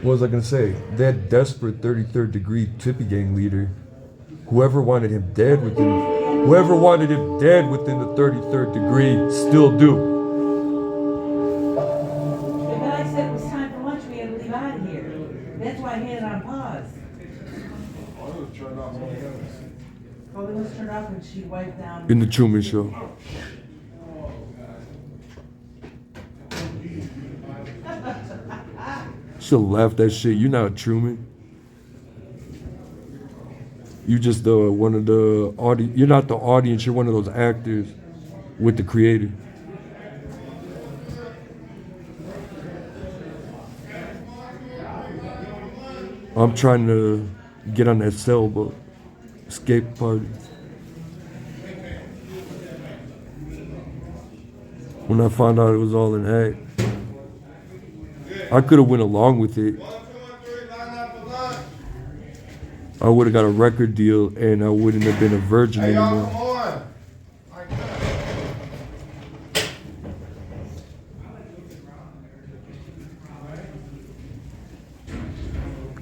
What was I gonna say? That desperate 33rd degree Tippy Gang leader, whoever wanted him dead within the 33rd degree still do. But I said it was time for lunch, we had to leave out of here. That's why I had it on pause. Oh, it was turned off when she wiped down. In the Truman Show. She'll laugh that shit. You're not Truman. You just one of the audience. You're not the audience. You're one of those actors with the creator. I'm trying to get on that sailboat, escape party. When I found out it was all an act, I could have went along with it. I would have got a record deal and I wouldn't have been a virgin anymore.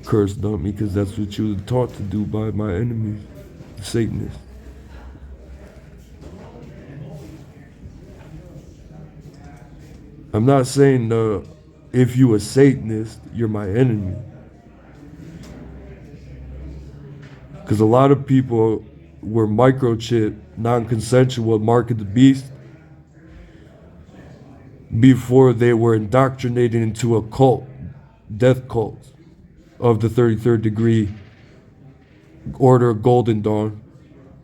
Curse dumped me because that's what you were taught to do by my enemies, the Satanists. I'm not saying if you a Satanist, you're my enemy. Because a lot of people were microchipped, non-consensual, mark of the beast, before they were indoctrinated into a cult, death cult of the 33rd degree, Order of Golden Dawn,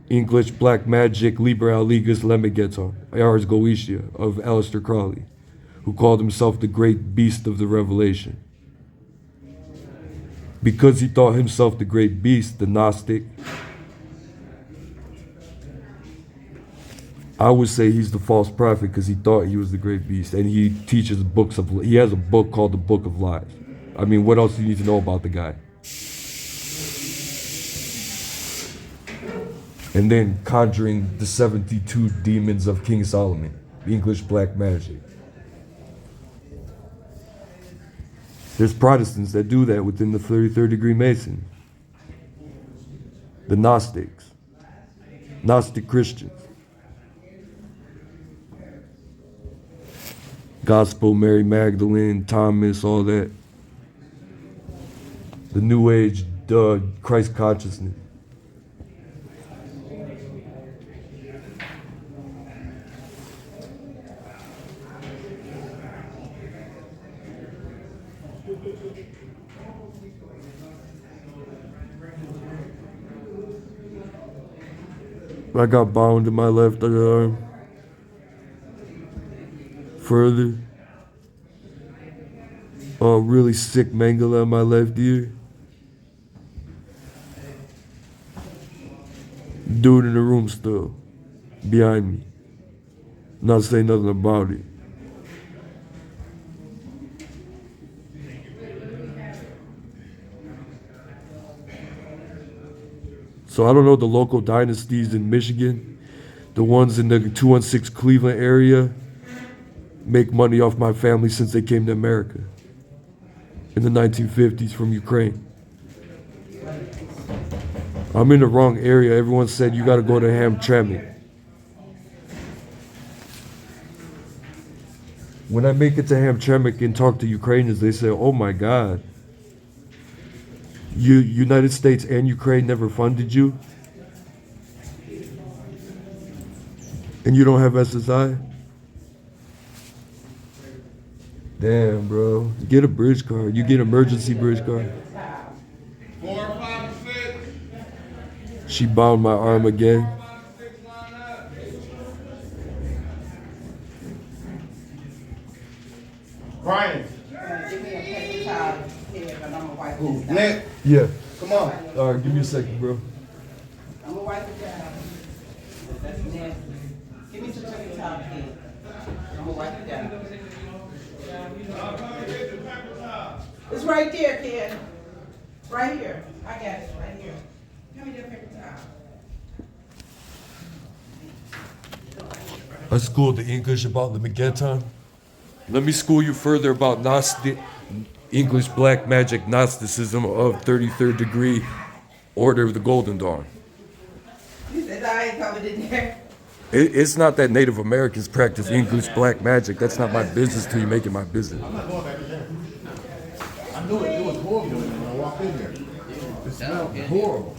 English Black Magic, Liber Aligus Lemegeton, Ars Goetia of Aleister Crowley, who called himself the great beast of the Revelation. Because he thought himself the great beast, the Gnostic, I would say he's the false prophet because he thought he was the great beast, and he teaches books of. He has a book called the Book of Lies. I mean, what else do you need to know about the guy? And then conjuring the 72 demons of King Solomon, English Black Magic. There's Protestants that do that within the 33rd degree Mason. The Gnostics, Gnostic Christians. Gospel, Mary Magdalene, Thomas, all that. The New Age, Christ consciousness. I got bound in my left arm. Further. A really sick mangala in my left ear. Dude in the room still. Behind me. Not saying nothing about it. So I don't know the local dynasties in Michigan. The ones in the 216 Cleveland area make money off my family since they came to America in the 1950s from Ukraine. I'm in the wrong area. Everyone said you gotta go to Hamtramck. When I make it to Hamtramck and talk to Ukrainians, they say, oh my God, United States and Ukraine never funded you? And you don't have SSI? Damn, bro. Get a bridge card. You get an emergency bridge card. 4, 5, 6. She bound my arm again. Brian. Give me a paper towel here, and I'm gonna wipe Who? this down. Nick. Yeah. Come on. All right, give me a second, bro. I'm gonna wipe it down. That's nasty. Give me some paper towel here. I'm gonna wipe it down. It's right there, kid. Right here. I got it, right here. Give me that paper towel. I schooled the English about the Megeton. Let me school you further about Gnostic, English Black Magic Gnosticism of 33rd degree, Order of the Golden Dawn. You said I ain't covered in there. It's not that Native Americans practice English Black Magic. That's not my business till you make it my business. I'm not going back in there. I knew it was horrible when I walked in there. It smelled horrible.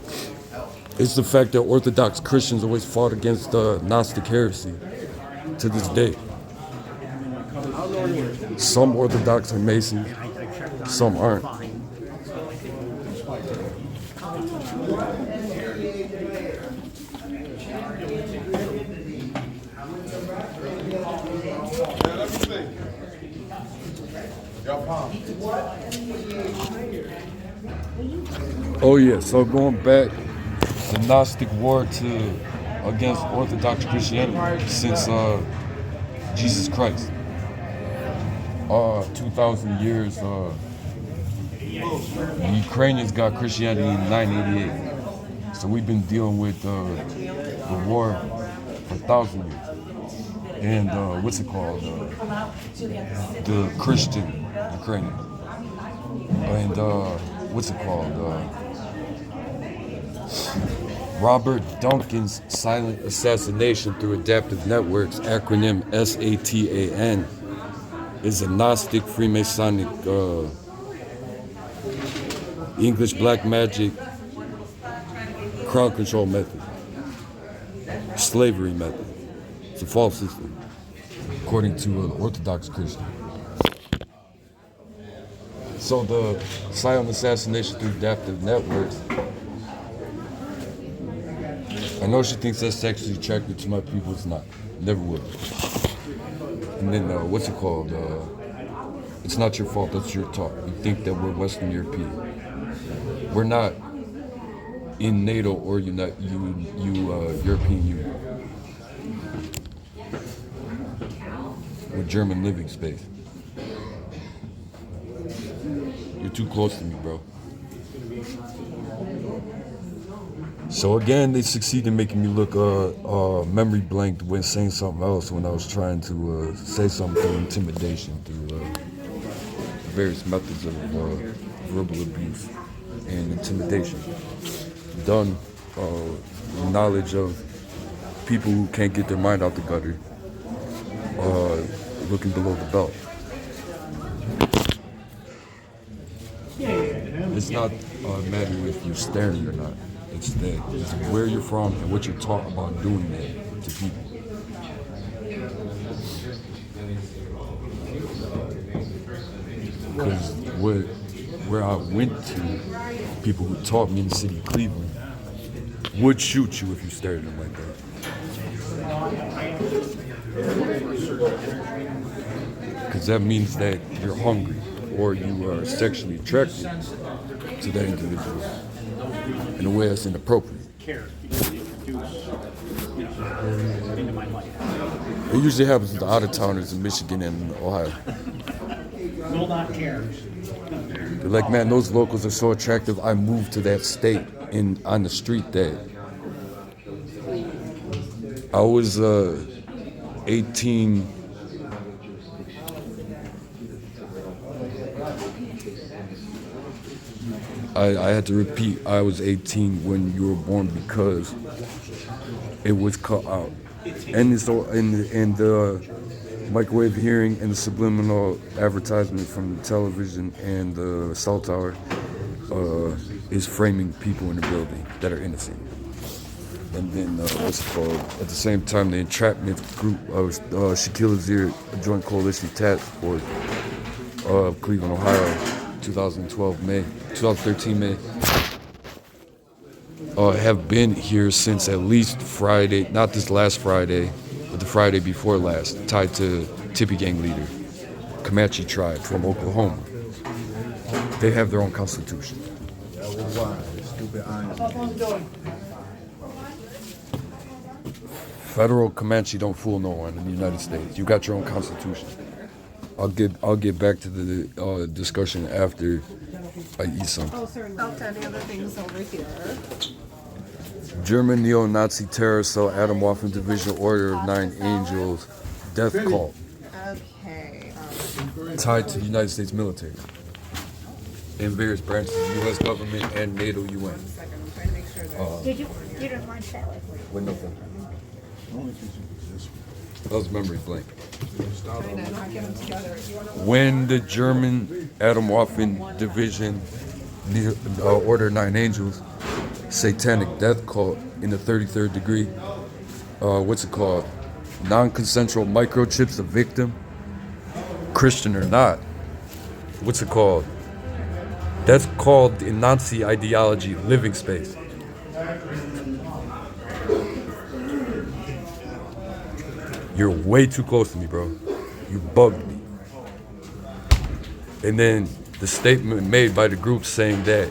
It's the fact that Orthodox Christians always fought against Gnostic heresy to this day. Some Orthodox are Masons, some aren't. Oh yeah, so going back, the Gnostic war against Orthodox Christianity since Jesus Christ. 2,000 years, the Ukrainians got Christianity in 988. So we've been dealing with the war for 1,000 years. And what's it called? The Christian Ukrainians. And what's it called? Robert Duncan's silent assassination through adaptive networks, acronym SATAN. is a Gnostic Freemasonic English black magic crowd control method, slavery method. It's a false system, according to an Orthodox Christian. So the silent assassination through adaptive networks, I know she thinks that's sexually attractive to my people. It's not. Never will. And then, what's it called? It's not your fault, that's your talk. You think that we're Western European. We're not in NATO or European Union. We're German living space. You're too close to me, bro. So again, they succeed in making me look memory blanked when saying something else when I was trying to say something through intimidation, through various methods of verbal abuse and intimidation. Done knowledge of people who can't get their mind out the gutter, looking below the belt. It's not a matter if you're staring or not. It's where you're from and what you're taught about doing that to people. Because where I went to, people who taught me in the city of Cleveland would shoot you if you stared at them like that. Because that means that you're hungry or you are sexually attracted to that individual in a way that's inappropriate. It usually happens to the out-of-towners in Michigan and Ohio. Will not care. They're like, man, those locals are so attractive. I moved to that state on the street that I was 18. I had to repeat, I was 18 when you were born because it was cut out. And so in the microwave hearing and the subliminal advertisement from the television and the cell tower is framing people in the building that are innocent. And then what's it called? At the same time, the entrapment group Shaquille Azir, a joint coalition task force of Cleveland, Ohio, 2013 May, have been here since at least Friday, not this last Friday, but the Friday before last, tied to Tippy Gang leader, Comanche tribe from Oklahoma. They have their own constitution. Federal Comanche don't fool no one in the United States. You got your own constitution. I'll get back to the discussion after I eat some. Oh, sir, I'll tell the other things over here. German neo-Nazi terror cell Adam Waffen Division Order of Nine Angels death cult. Okay. Tied to the United States military and various branches of the U.S. government and NATO UN. 1 second, I'm trying to make sure that. Did you didn't watch that one? With no phone. That was memory blank. Trying to not get them together. You wanna look? When the German Adam Waffen Division Order 9 Angels satanic death cult in the 33rd degree, what's it called? Non-consensual microchips a victim, Christian or not. What's it called? That's called in Nazi ideology living space. You're way too close to me, bro. You bugged me. And then the statement made by the group saying that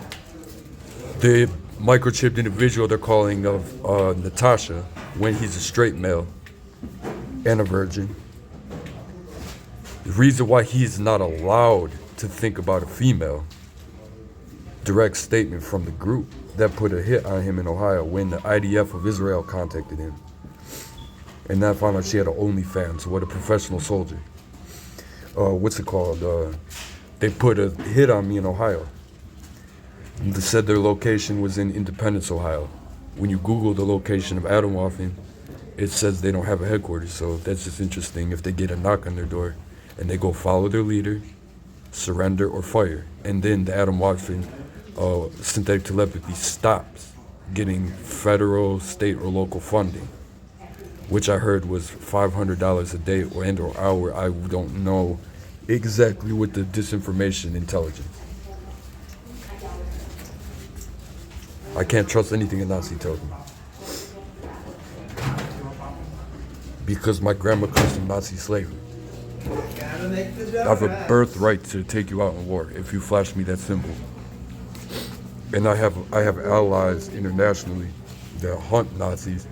the microchipped individual they're calling of Natasha, when he's a straight male and a virgin, the reason why he's not allowed to think about a female, direct statement from the group that put a hit on him in Ohio when the IDF of Israel contacted him. And then I found out she had an OnlyFans, what a professional soldier. What's it called? They put a hit on me in Ohio. They said their location was in Independence, Ohio. When you Google the location of Adam Waffen, it says they don't have a headquarters, so that's just interesting if they get a knock on their door and they go follow their leader, surrender or fire. And then the Adam Waffen synthetic telepathy stops getting federal, state, or local funding, which I heard was $500 a day or hour. I don't know exactly what the disinformation intelligence. I can't trust anything a Nazi tells me. Because my grandma comes from Nazi slavery. I have a birthright to take you out in war if you flash me that symbol. And I have allies internationally that hunt Nazis,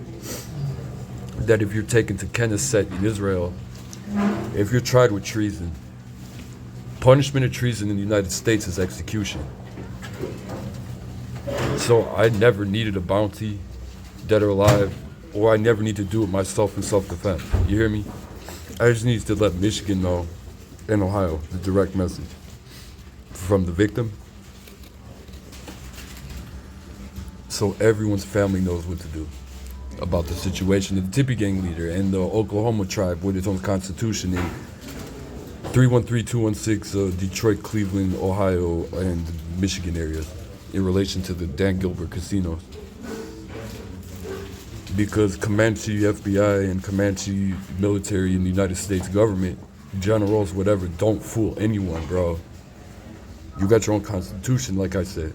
that if you're taken to Knesset in Israel, if you're tried with treason, punishment of treason in the United States is execution. So I never needed a bounty, dead or alive, or I never need to do it myself in self-defense. You hear me? I just need to let Michigan know, and Ohio, the direct message from the victim, so everyone's family knows what to do about the situation. The Tippy Gang leader and the Oklahoma tribe with its own constitution in 313-216 Detroit, Cleveland, Ohio, and Michigan areas in relation to the Dan Gilbert casinos. Because Comanche FBI and Comanche military in the United States government, generals, whatever, don't fool anyone, bro. You got your own constitution, like I said.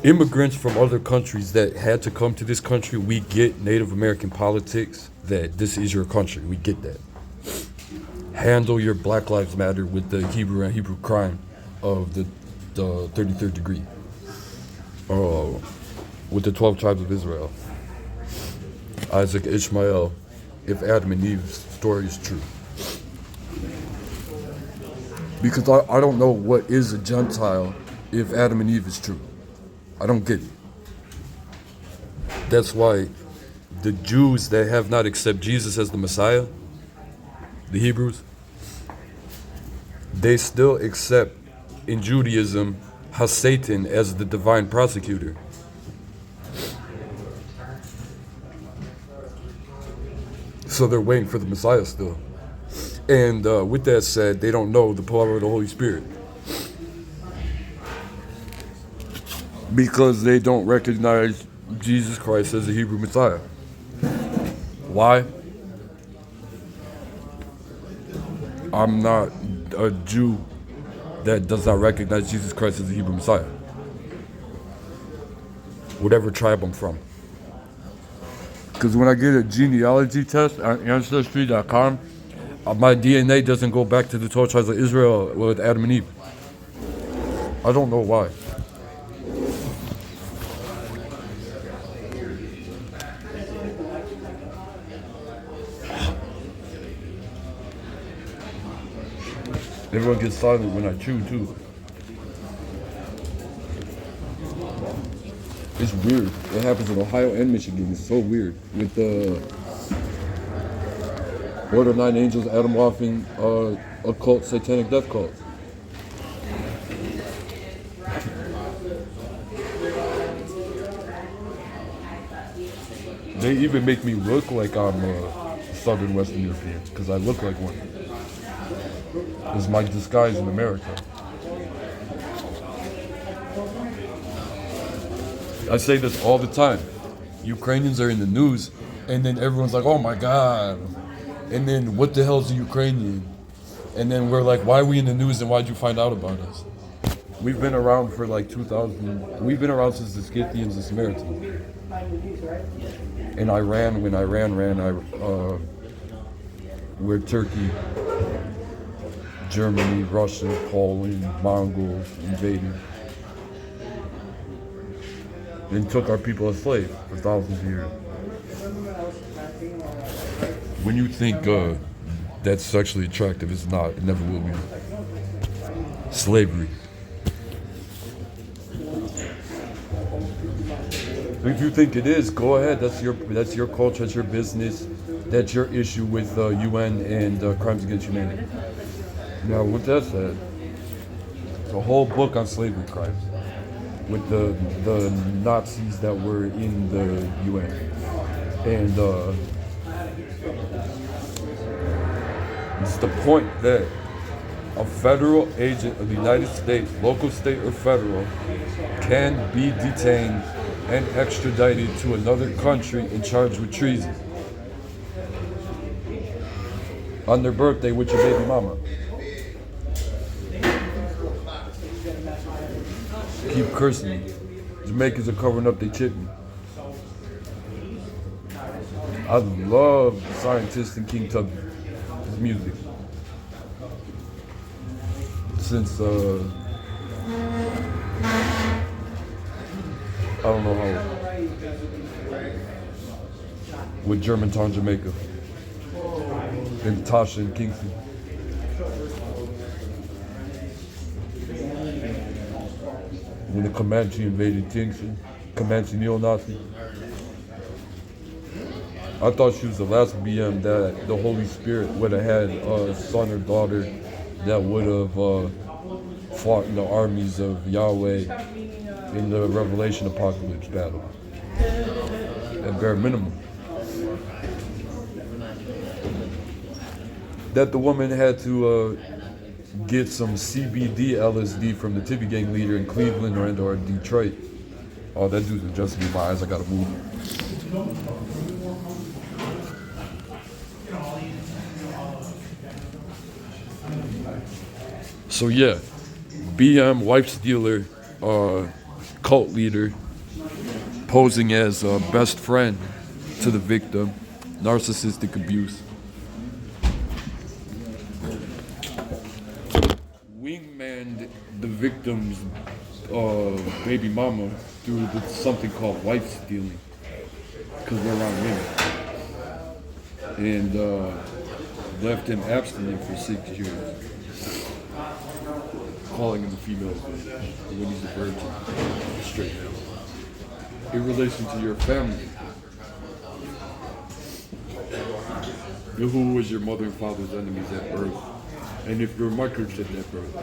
Immigrants from other countries that had to come to this country, we get Native American politics, that this is your country. We get that. Handle your Black Lives Matter with the Hebrew and Hebrew crime of the 33rd degree. With the 12 tribes of Israel. Isaac, Ishmael, if Adam and Eve's story is true. Because I don't know what is a Gentile if Adam and Eve is true. I don't get it. That's why the Jews that have not accepted Jesus as the Messiah, the Hebrews, they still accept in Judaism Satan as the divine prosecutor. So they're waiting for the Messiah still. And with that said, they don't know the power of the Holy Spirit. Because they don't recognize Jesus Christ as the Hebrew Messiah. Why? I'm not a Jew that does not recognize Jesus Christ as the Hebrew Messiah. Whatever tribe I'm from. Because when I get a genealogy test on Ancestry.com, my DNA doesn't go back to the 12 tribes of Israel with Adam and Eve. I don't know why. Everyone gets silent when I chew too. It's weird. It happens in Ohio and Michigan. It's so weird. With the Order of Nine Angels, Adam Waffen, occult, satanic death cult. They even make me look like I'm Southern Western European, because I look like one. It's my disguise in America. I say this all the time. Ukrainians are in the news, and then everyone's like, oh my God. And then, what the hell is a Ukrainian? And then we're like, why are we in the news, and why'd you find out about us? We've been around for like 2,000, we've been around since the Scythians and Samaritans. In Iran, when Iran ran, where Turkey, Germany, Russia, Poland, Mongols invaded and took our people as slaves for thousands of years. When you think that's sexually attractive, it's not. It never will be. Slavery. If you think it is, go ahead. That's your culture. That's your business. That's your issue with UN and crimes against humanity. Now, with that said, it's a whole book on slavery crimes with the Nazis that were in the UN. And It's the point that a federal agent of the United States, local, state, or federal, can be detained and extradited to another country and charged with treason. On their birthday with your baby mama. Keep cursing me. Jamaicans are covering up their chitlin. I love Scientist and King Tubby. His music. Since I don't know how, with Germantown, Jamaica, and Tasha and Kingston. When the Comanche invaded Kingston, Comanche neo-Nazi. I thought she was the last BM that the Holy Spirit would have had a son or daughter that would have fought in the armies of Yahweh in the Revelation Apocalypse battle. At bare minimum. That the woman had to get some CBD LSD from the Tippy Gang leader in Cleveland or Detroit. Oh, that dude's adjusting me my eyes. I gotta move. So yeah, BM, wife stealer, cult leader, posing as a best friend to the victim, narcissistic abuse. Wingmanned the victim's baby mama through something called wife stealing, because we're around women, and left him abstinent for 6 years. Calling him a female when he's a virgin, straight now. In relation to your family, who was your mother and father's enemies at birth, and if your microchip at birth.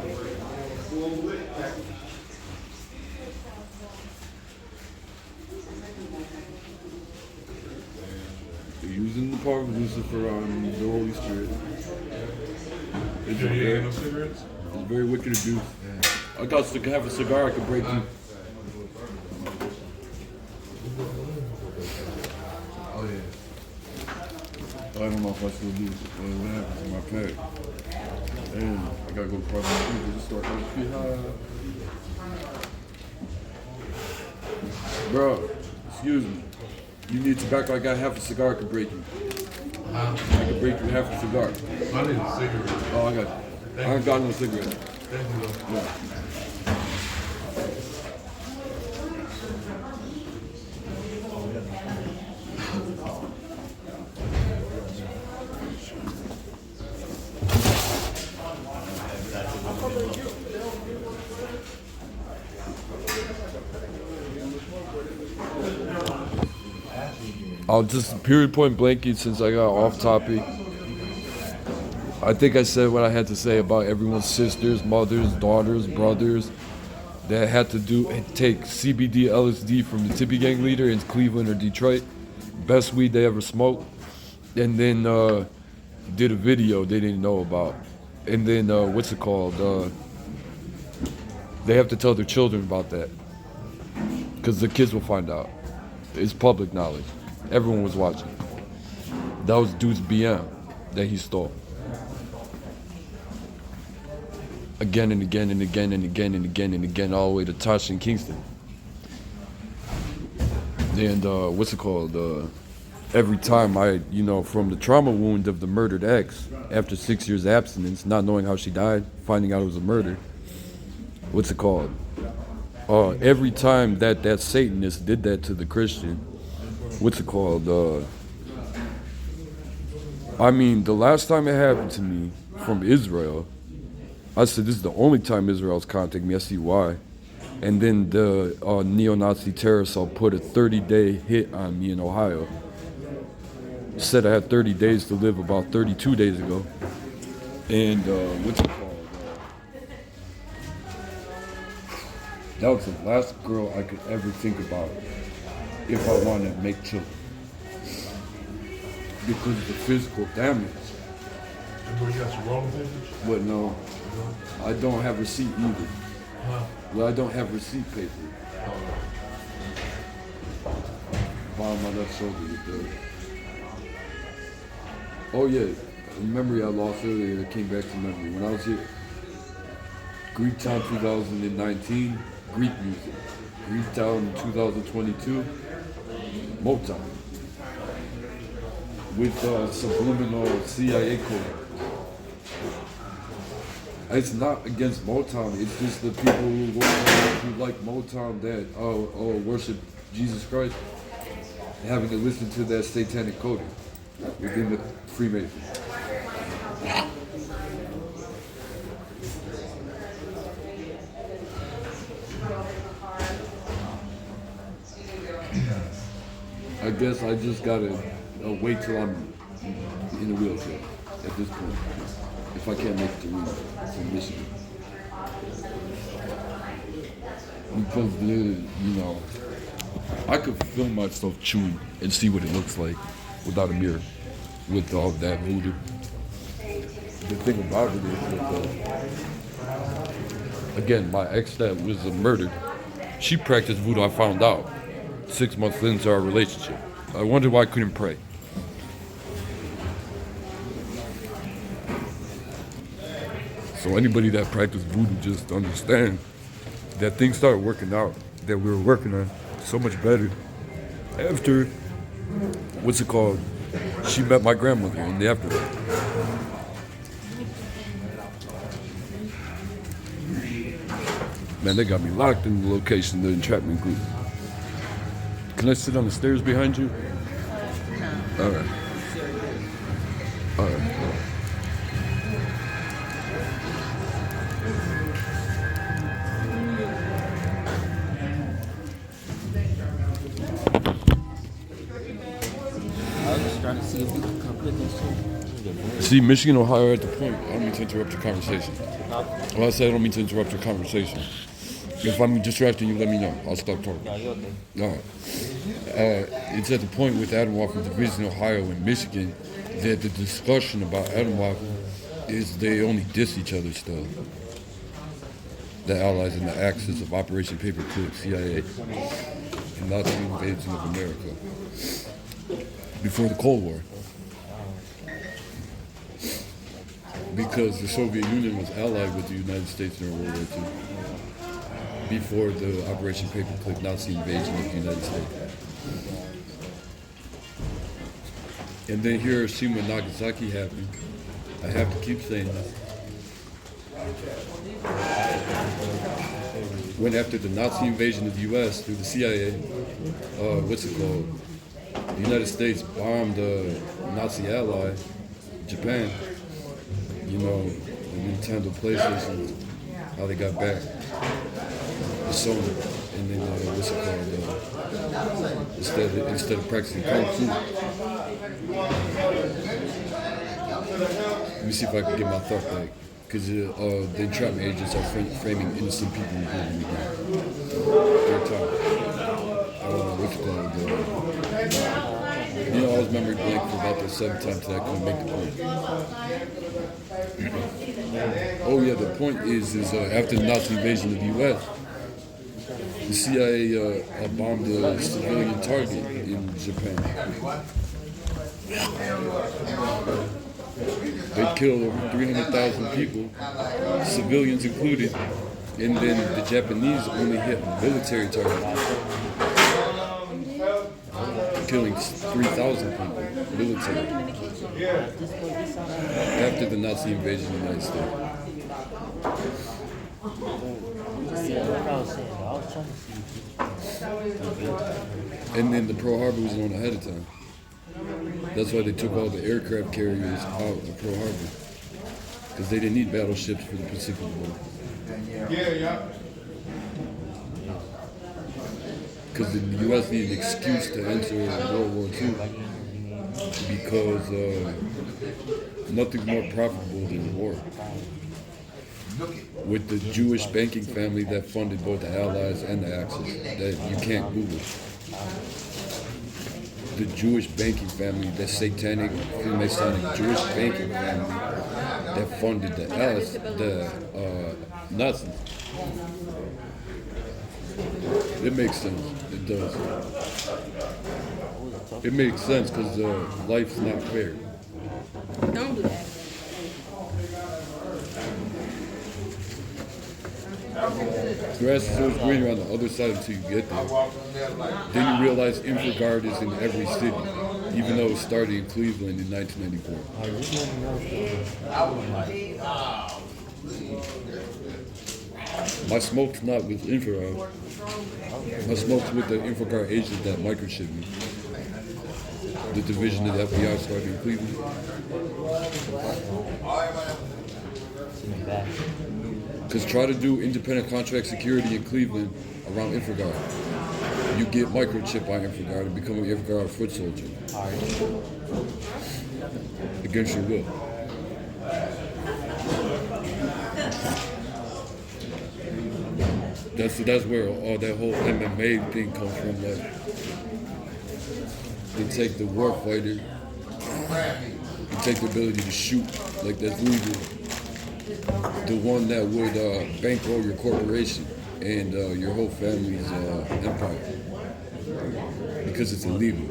They're using the power of Lucifer on the Holy Spirit. It's very wicked abuse. I got to have a cigar I could break you. Oh yeah. I don't know if I still do what happens in my pack. And I gotta go across the street to just start on the street high. Bro, excuse me. You need tobacco? I got half a cigar I could break you. I could break you half a cigar. I need a cigarette. Oh, I got you. I ain't got no cigarette. Thank you, though. Yeah. I'll just period point blank it since I got off topic. I think I said what I had to say about everyone's sisters, mothers, daughters, brothers that had to take CBD LSD from the Tippy Gang leader in Cleveland or Detroit, best weed they ever smoked, and then did a video they didn't know about, and then what's it called? They have to tell their children about that because the kids will find out. It's public knowledge. Everyone was watching. That was dude's BM that he stole. Again and again and again and again and again and again, all the way to Tasha and Kingston. And what's it called? Every time from the trauma wound of the murdered ex, after 6 years abstinence, not knowing how she died, finding out it was a murder. What's it called? Every time that Satanist did that to the Christian, what's it called? The last time it happened to me from Israel, I said, this is the only time Israel's contacted me. I see why. And then the neo-Nazi terrorist cell put a 30-day hit on me in Ohio. Said I had 30 days to live about 32 days ago. And what's it called? That was the last girl I could ever think about if I wanted to make children. Because of the physical damage What, you got some rolling papers? But no, I don't have receipt either. Well, I don't have receipt paper. Bottom of my left shoulder is there. Oh yeah, a memory I lost earlier that came back to memory. When I was here, Greek Town 2019, Greek music. Greek Town 2022, Motown. With subliminal CIA code. It's not against Motown, it's just the people who like Motown that worship Jesus Christ having to listen to that satanic coding within the Freemasons. I guess I just gotta wait till I'm in a wheelchair at this point. If I can't make it to Reno from Michigan. Because, I could film myself chewing and see what it looks like without a mirror, with all that voodoo. The thing about it is that, again, my ex that was murdered, she practiced voodoo, I found out 6 months into our relationship. I wondered why I couldn't pray. So anybody that practiced voodoo just understand that things started working out, that we were working on so much better after, she met my grandmother in the afterlife. Man, they got me locked in the location, the entrapment group. Can I sit on the stairs behind you? No. All right. All right. Trying to see if we can come with this. See, Michigan, Ohio are at the point. I don't mean to interrupt your conversation. Well, I said I don't mean to interrupt your conversation. If I'm distracting you, let me know. I'll stop talking. No, you're okay. All right. It's at the point with Adam Walker Division, Ohio, and Michigan that the discussion about Adam Walker is they only diss each other still. The Allies and the Axis of Operation Paperclip, CIA, and Nazi invasion of America. Before the Cold War. Because the Soviet Union was allied with the United States during World War II. Before the Operation Paperclip Nazi invasion of the United States. And then Hiroshima and Nagasaki happened. I have to keep saying this. When after the Nazi invasion of the U.S. through the CIA, the United States bombed a Nazi ally, Japan, the Nintendo PlayStation, how they got back, the Sony, and then instead of practicing Kung Fu. Let me see if I can get my thought back, because the entrapment agents are framing innocent people in the game. Third time. I was memory blank for about the 7th time today. I couldn't make the point. Oh yeah, the point is after the Nazi invasion of the U.S., the CIA bombed a civilian target in Japan. They killed over 300,000 people, civilians included, and then the Japanese only hit military targets, killing 3,000 people, military, after the Nazi invasion of the United States. And then the Pearl Harbor was known ahead of time. That's why they took all the aircraft carriers out of Pearl Harbor, because they didn't need battleships for the Pacific War. Because the U.S. needed an excuse to enter World War II, because nothing's more profitable than war. With the Jewish banking family that funded both the Allies and the Axis, that you can't Google. The Jewish banking family, that satanic, Freemasonic Jewish banking family that funded the Nazis. It makes sense. It does. It makes sense because life's not fair. Don't do that. Grass is always greener on the other side until you get there. Then you realize InfraGard is in every city, even though it started in Cleveland in 1994. My smoke's not with InfraGard. My smoke's with the InfraGard agent that microchipped me. The division of the FBI started in Cleveland. Because try to do independent contract security in Cleveland around InfraGard. You get microchipped by InfraGard and become an InfraGard foot soldier. Against your will. That's where all that whole MMA thing comes from. Like, they take the warfighter, you take the ability to shoot, like that's legal. The one that would bankroll your corporation and your whole family's empire. Because it's illegal.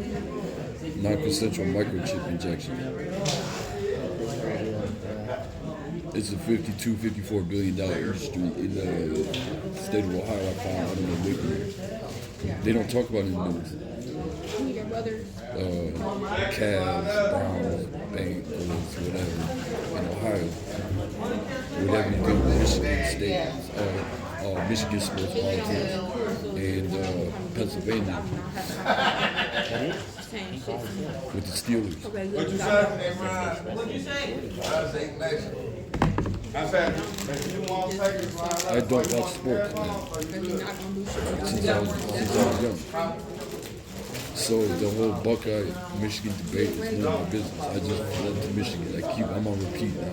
Non-consensual microchip injection. It's a $54 billion industry in the state of Ohio. I found out in the Wikipedia. They don't talk about it in the news. Your brothers. Cavs, Browns, Bengals, whatever, in Ohio. Whatever you do in Michigan State, Michigan sports politics, and Pennsylvania with the Steelers. What'd you say? What'd you say? I said, you want to take it? I don't watch sports, man. Since I was young. So the whole Buckeye Michigan debate is none of my business. I just fled to Michigan. I'm on repeat now.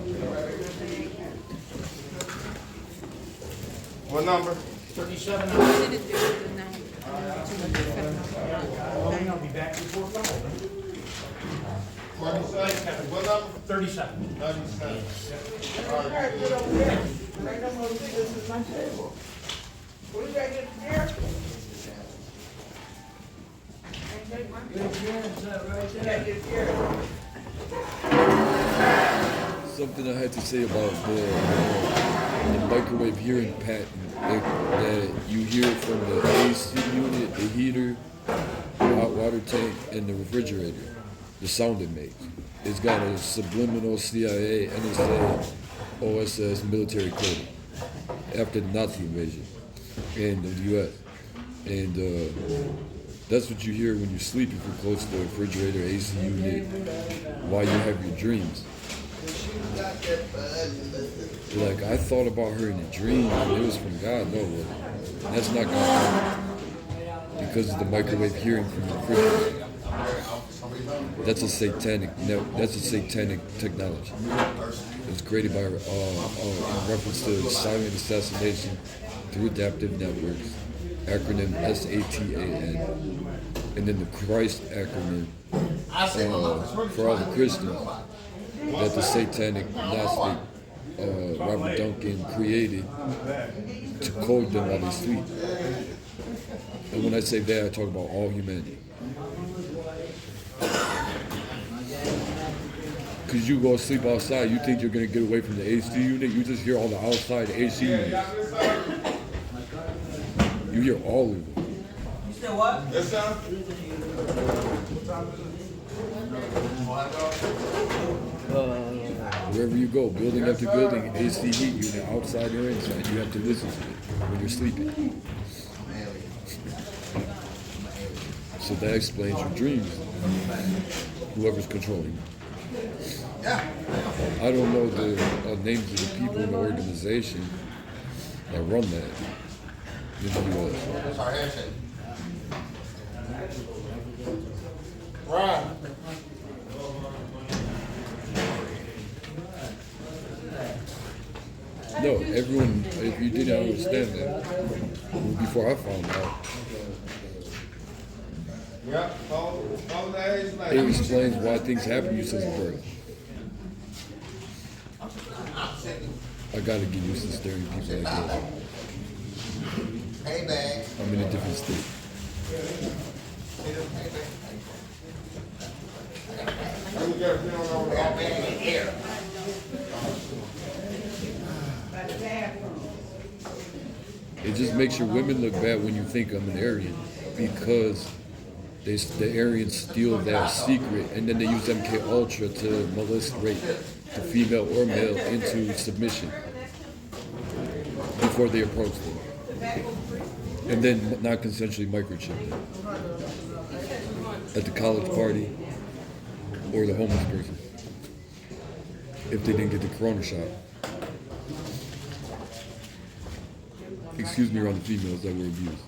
What number? 37. I'll be back before 5. What number? 37. 37. What did I get here? Something I had to say about the microwave hearing pattern that you hear from the AC unit, the heater, the hot water tank, and the refrigerator. The sound it makes. It's got a subliminal CIA, NSA, OSS military coding after the Nazi invasion and of the U.S. And that's what you hear when you sleep if you're close to the refrigerator, AC unit, while you have your dreams. Like, I thought about her in a dream and it was from God. No, that's not God. Because of the microwave hearing from the refrigerator. That's a satanic technology. It was created by, in reference to silent assassination through adaptive networks, acronym SATAN, and then the Christ acronym for all the Christians that the satanic Gnostic Robert Duncan created to code them while they sleep. And when I say that, I talk about all humanity. Because you go sleep outside, you think you're going to get away from the AC unit, you just hear all the outside AC units. You hear all of them. You said what? Yes, sir. Wherever you go, building after building, AC heat unit, outside or inside, you have to listen to it when you're sleeping. So that explains your dreams. Whoever's controlling you. I don't know the names of the people in the organization that run that in the U.S. Right. No, everyone, if you didn't understand that, before I found out, it explains why things happen to you since birth. I gotta get used to staring people like that. Hey, man. I'm in a different state. It just makes your women look bad when you think I'm an Aryan, because the Aryans steal that secret and then they use MK Ultra to molest, rape the female or male into submission before they approach them, and then not consensually microchip them at the college party or the homeless person if they didn't get the corona shot. Excuse me, around the females that were abused.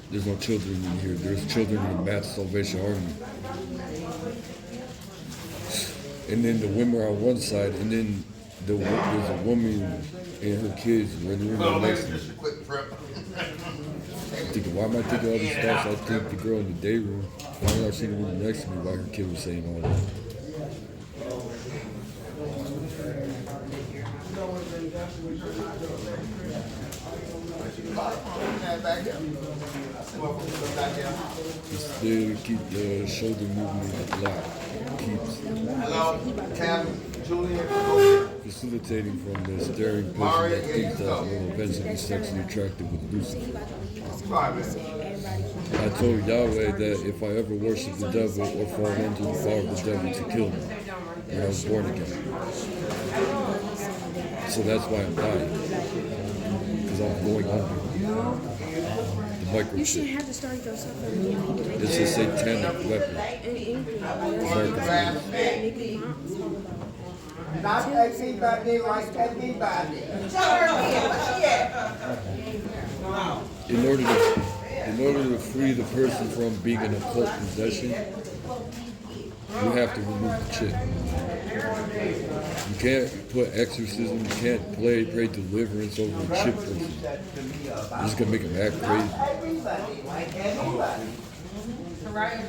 There's no children in here. There's children in the Mass Salvation Army. And then the women are on one side, and then there's a woman and her kids running around next to me. I'm thinking, why am I thinking all these thoughts? I think the girl in the day room. Why am I seeing the woman next to me while her kid was saying all that? They keep the shoulder movement locked. Keeps facilitating from the staring person that thinks that will eventually be sexually attracted with Lucifer. I told Yahweh that if I ever worship the devil or fall under the power of the devil, to kill me when I was born again. So that's why I'm dying. Because I'm going under. You shouldn't have to start yourself every day. It's a satanic weapon. Not everybody like everybody. In order to free the person from being in occult possession, you have to remove the chip. You can't put exorcism, you can't pray deliverance over a chip person. You're just gonna make him act crazy.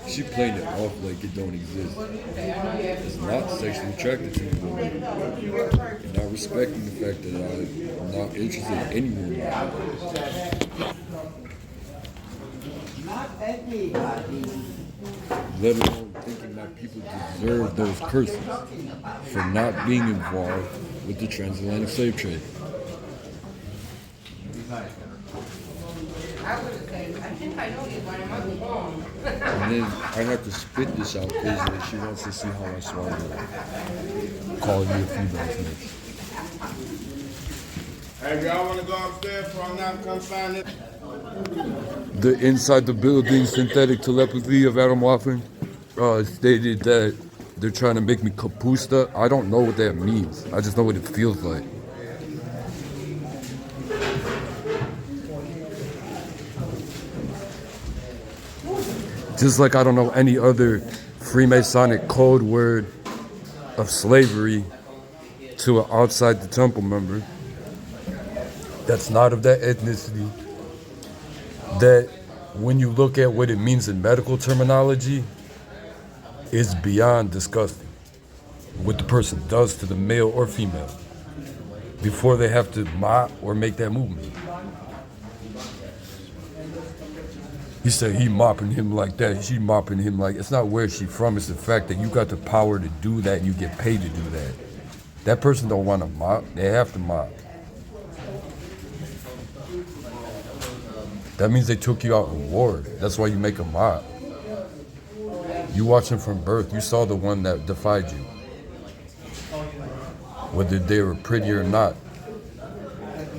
She playing it off like it don't exist. It's not sexually attracted to me. And not respecting the fact that I'm not interested in any woman. Not everybody. Let alone thinking that people deserve those curses for not being involved with the transatlantic slave trade. I think I know you, but I might be wrong. And then I have to spit this out because she wants to see how I swallow it. Calling me a female snitch. Hey, if y'all want to go upstairs for I'm not confined it. The inside the building synthetic telepathy of Adam Waffen stated that they're trying to make me kapusta. I don't know what that means. I just know what it feels like. Just like I don't know any other Freemasonic code word of slavery to an outside the temple member that's not of that ethnicity, that when you look at what it means in medical terminology, is beyond disgusting. What the person does to the male or female before they have to mop or make that movement. He said he mopping him like that, she mopping him like, it's not where she from, it's the fact that you got the power to do that and you get paid to do that. That person don't want to mop, they have to mop. That means they took you out in war. That's why you make a mop. You watch them from birth, you saw the one that defied you. Whether they were pretty or not.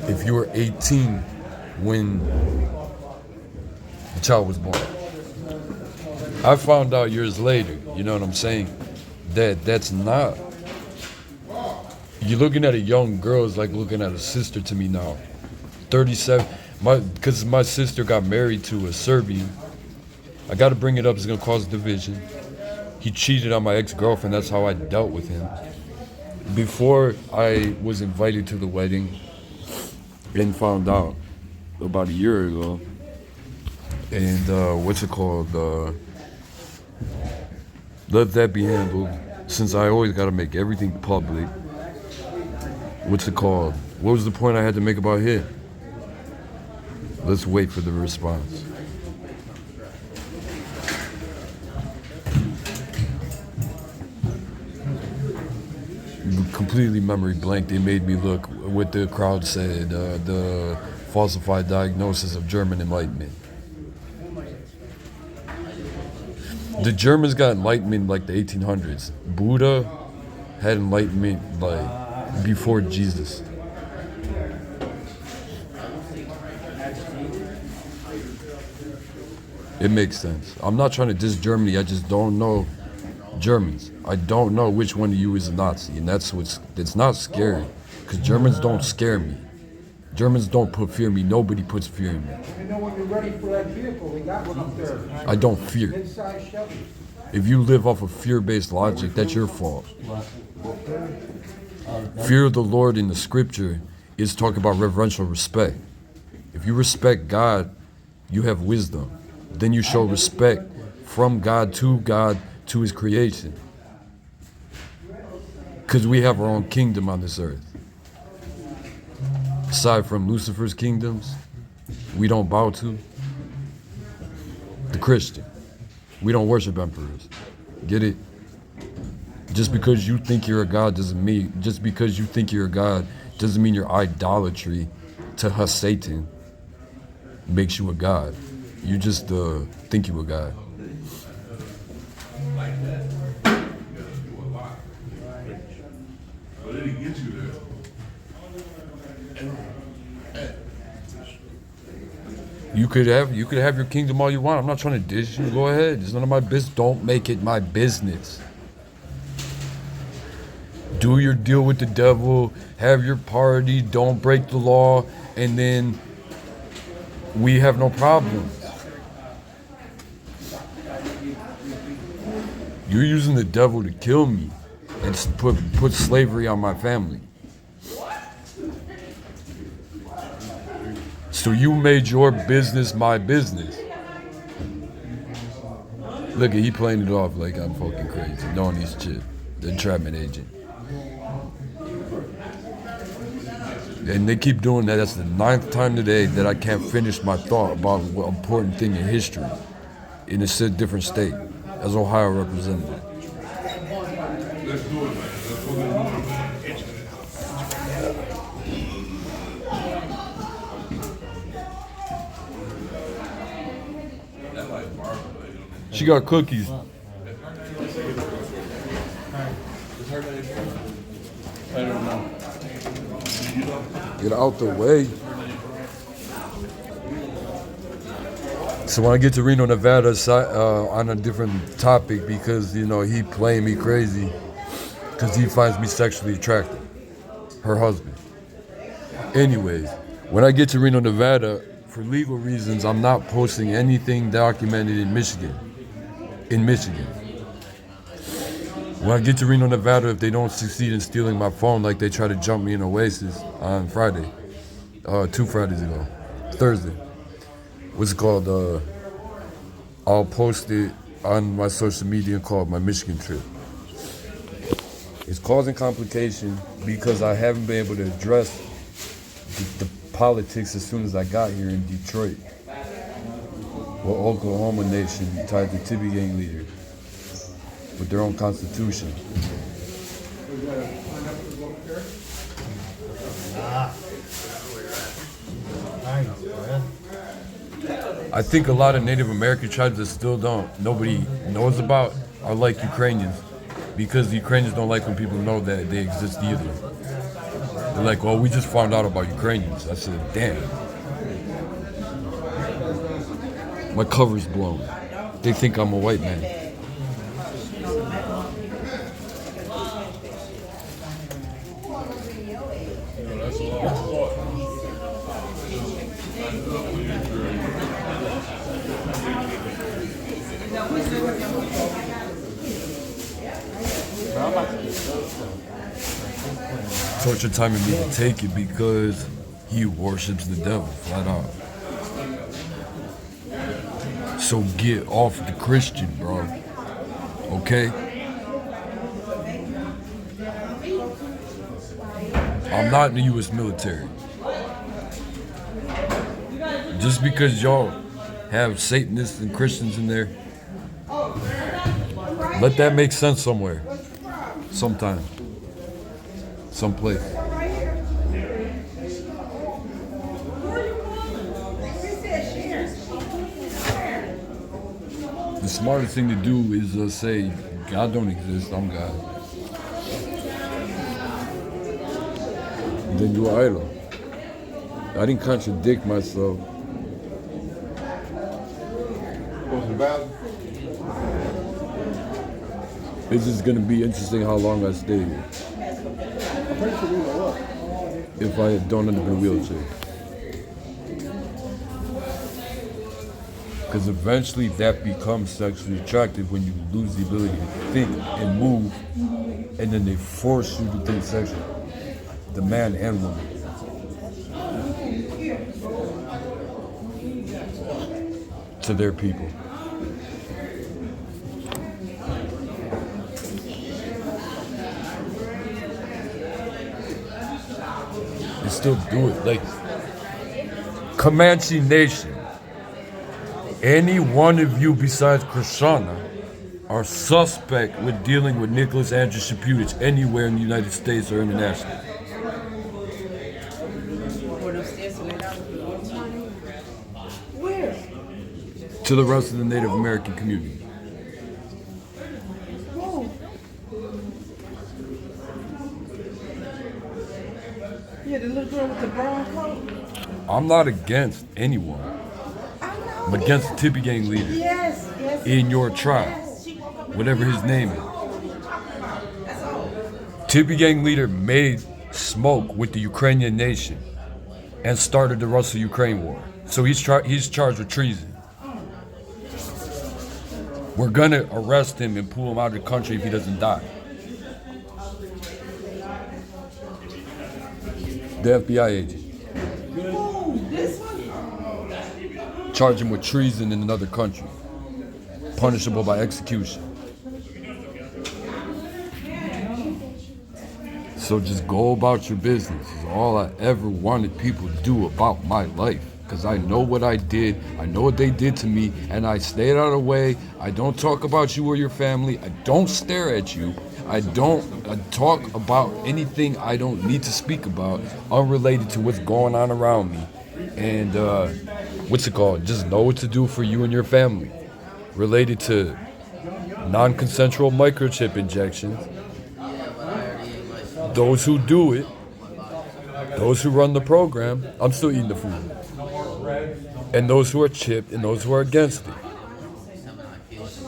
If you were 18 when the child was born. I found out years later, you know what I'm saying, that that's not. You're looking at a young girl is like looking at a sister to me now. 37, because my sister got married to a Serbian. I gotta bring it up, it's gonna cause division. He cheated on my ex-girlfriend, that's how I dealt with him. Before I was invited to the wedding and found out about a year ago, and what's it called, let that be handled, since I always gotta make everything public. what's it called? What was the point I had to make about here? Let's wait for the response. Completely memory blank. They made me look what the crowd said, the falsified diagnosis of German enlightenment. The Germans got enlightenment like the 1800s. Buddha had enlightenment like before Jesus. It makes sense. I'm not trying to diss Germany. I just don't know Germans. I don't know which one of you is a Nazi, and it's not scary, because Germans don't scare me. Germans don't put fear in me. Nobody puts fear in me. You know when you're ready for that vehicle, we got one up there. I don't fear. Inside Chevy. If you live off of fear-based logic, that's your fault. Fear of the Lord in the scripture is talking about reverential respect. If you respect God, you have wisdom. Then you show respect from God to his creation. Because we have our own kingdom on this earth. Aside from Lucifer's kingdoms, we don't bow to. The Christian. We don't worship emperors. Get it? Just because you think you're a god doesn't mean, your idolatry to Satan makes you a god. You just think you a god. You could have your kingdom all you want. I'm not trying to dish you. Go ahead. It's none of my business. Don't make it my business. Do your deal with the devil. Have your party. Don't break the law, and then we have no problems. You're using the devil to kill me and put slavery on my family. So you made your business my business. Look at he playing it off like I'm fucking crazy, knowing he's shit, the entrapment agent. And they keep doing that. That's the 9th time today that I can't finish my thought about what important thing in history in a different state as Ohio representative. Let's do it, man. Let's go to She got cookies. Get out the way. So when I get to Reno, Nevada, on a different topic, because he playing me crazy, because he finds me sexually attractive. Her husband. Anyways, when I get to Reno, Nevada, for legal reasons, I'm not posting anything documented in Michigan. When I get to Reno, Nevada, if they don't succeed in stealing my phone like they tried to jump me in Oasis on Friday, 2 Fridays ago, Thursday, what's it called? I'll post it on my social media called my Michigan trip. It's causing complication because I haven't been able to address the politics as soon as I got here in Detroit. Well, Oklahoma nation tied to Tibby gang leaders with their own constitution. I think a lot of Native American tribes that still nobody knows about are like Ukrainians, because the Ukrainians don't like when people know that they exist either. They're like, well, we just found out about Ukrainians. I said, damn. My cover's blown. They think I'm a white man. Torture timing me to take it because he worships the devil flat out. So get off the Christian, bro. Okay? I'm not in the U.S. military. Just because y'all have Satanists and Christians in there, let that make sense somewhere, sometime, someplace. The smartest thing to do is say, God don't exist, I'm God. Then you're idol. I didn't contradict myself. Go to the bathroom. It's just gonna be interesting how long I stay here. If I don't end up in a wheelchair. Because eventually that becomes sexually attractive when you lose the ability to think and move, and then they force you to think sexually. The man and woman. To their people. They still do it. Like Comanche Nation. Any one of you besides Krishna are suspect with dealing with Nicholas Andrew Shaputich anywhere in the United States or internationally. Where? To the rest of the Native American community. Whoa. Yeah, the little girl with the brown coat. I'm not against anyone. I'm against the Tippy Gang leader Yes, yes. in your tribe, Yes, she woke up. whatever his name is. That's all. Tippy Gang leader made smoke with the Ukrainian nation and started the Russo-Ukraine war. So he's charged with treason. We're gonna arrest him and pull him out of the country if he doesn't die. The FBI agent. Ooh, this one? Charge him with treason in another country. Punishable by execution. So just go about your business is all I ever wanted people to do about my life. Because I know what I did, I know what they did to me, and I stayed out of the way. I don't talk about you or your family. I don't stare at you. I don't talk about anything I don't need to speak about unrelated to what's going on around me. And what's it called? Just know what to do for you and your family. Related to non-consensual microchip injections. Those who do it, those who run the program, I'm still eating the food. And those who are chipped and those who are against it.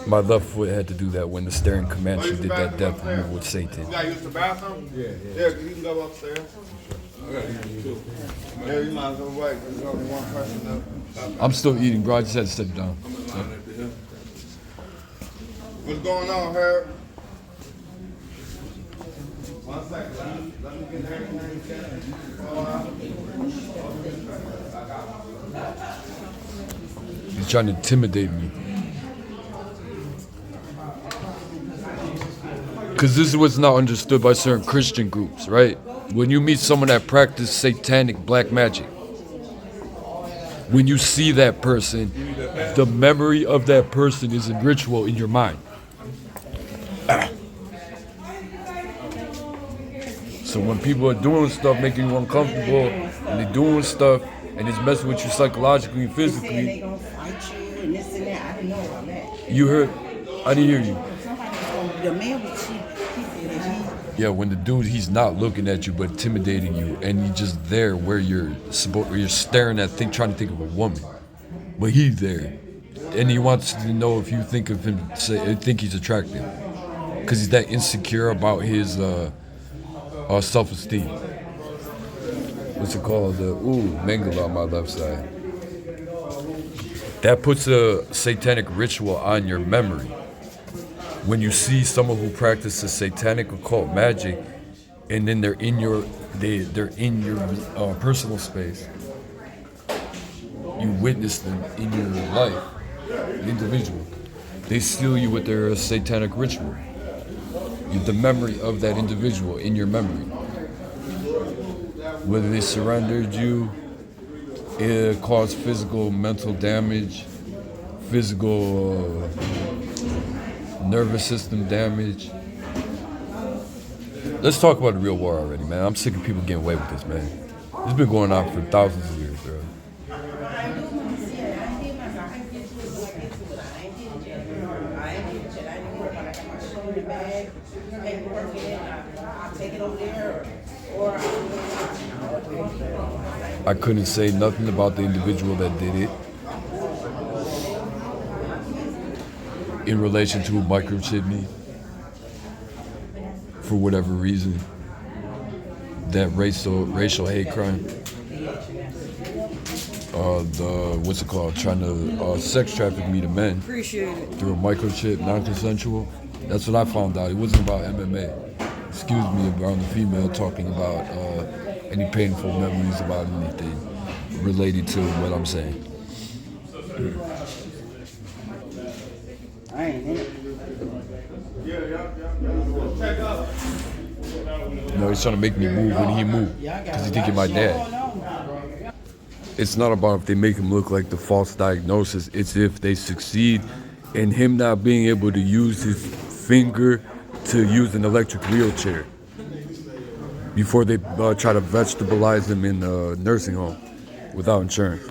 My left foot had to do that when the staring Comanche did that death move with Satan. You gotta use the bathroom? Yeah, you can go upstairs. Yeah, you might as well wait. There's only one person up. I'm still eating, bro. I just had to sit down. What's going on, Herb? 1 second. Let me get everything together. He's trying to intimidate me. Because this is what's not understood by certain Christian groups, right? When you meet someone that practices satanic black magic, when you see that person, the memory of that person is a ritual in your mind. So when people are doing stuff making you uncomfortable, and they're doing stuff, and it's messing with you psychologically and They physically, gonna fight you and this and that. I didn't know all that. you heard, I didn't hear you. Somebody told me the man was cheap. He said that he. Yeah, when the dude, he's not looking at you but intimidating you, and he's just there where you're staring at, trying to think of a woman, but he's there, and he wants to know if you think of him, think he's attractive, because he's that insecure about his self-esteem. What's it called? Mangle on my left side. That puts a satanic ritual on your memory. When you see someone who practices satanic occult magic, and then they're in your personal space, you witness them in your life, the individual. They seal you with their satanic ritual. The memory of that individual in your memory. whether they surrendered you, it caused physical, mental damage, physical, nervous system damage. Let's talk about the real war already, man. I'm sick of people getting away with this, man. It's been going on for thousands of years, bro. I couldn't say nothing about the individual that did it in relation to who microchipped me for whatever reason. That racial hate crime. What's it called? Trying to sex traffic me to men through a microchip, non-consensual. That's what I found out. It wasn't about MMA. Excuse me around the female talking about any painful memories about anything related to what I'm saying. I ain't in it. No, he's trying to make me move when he moved, because he's thinking my dad. It's not about if they make him look like the false diagnosis, it's if they succeed in him not being able to use his finger to use an electric wheelchair before they try to vegetabilize him in a nursing home without insurance.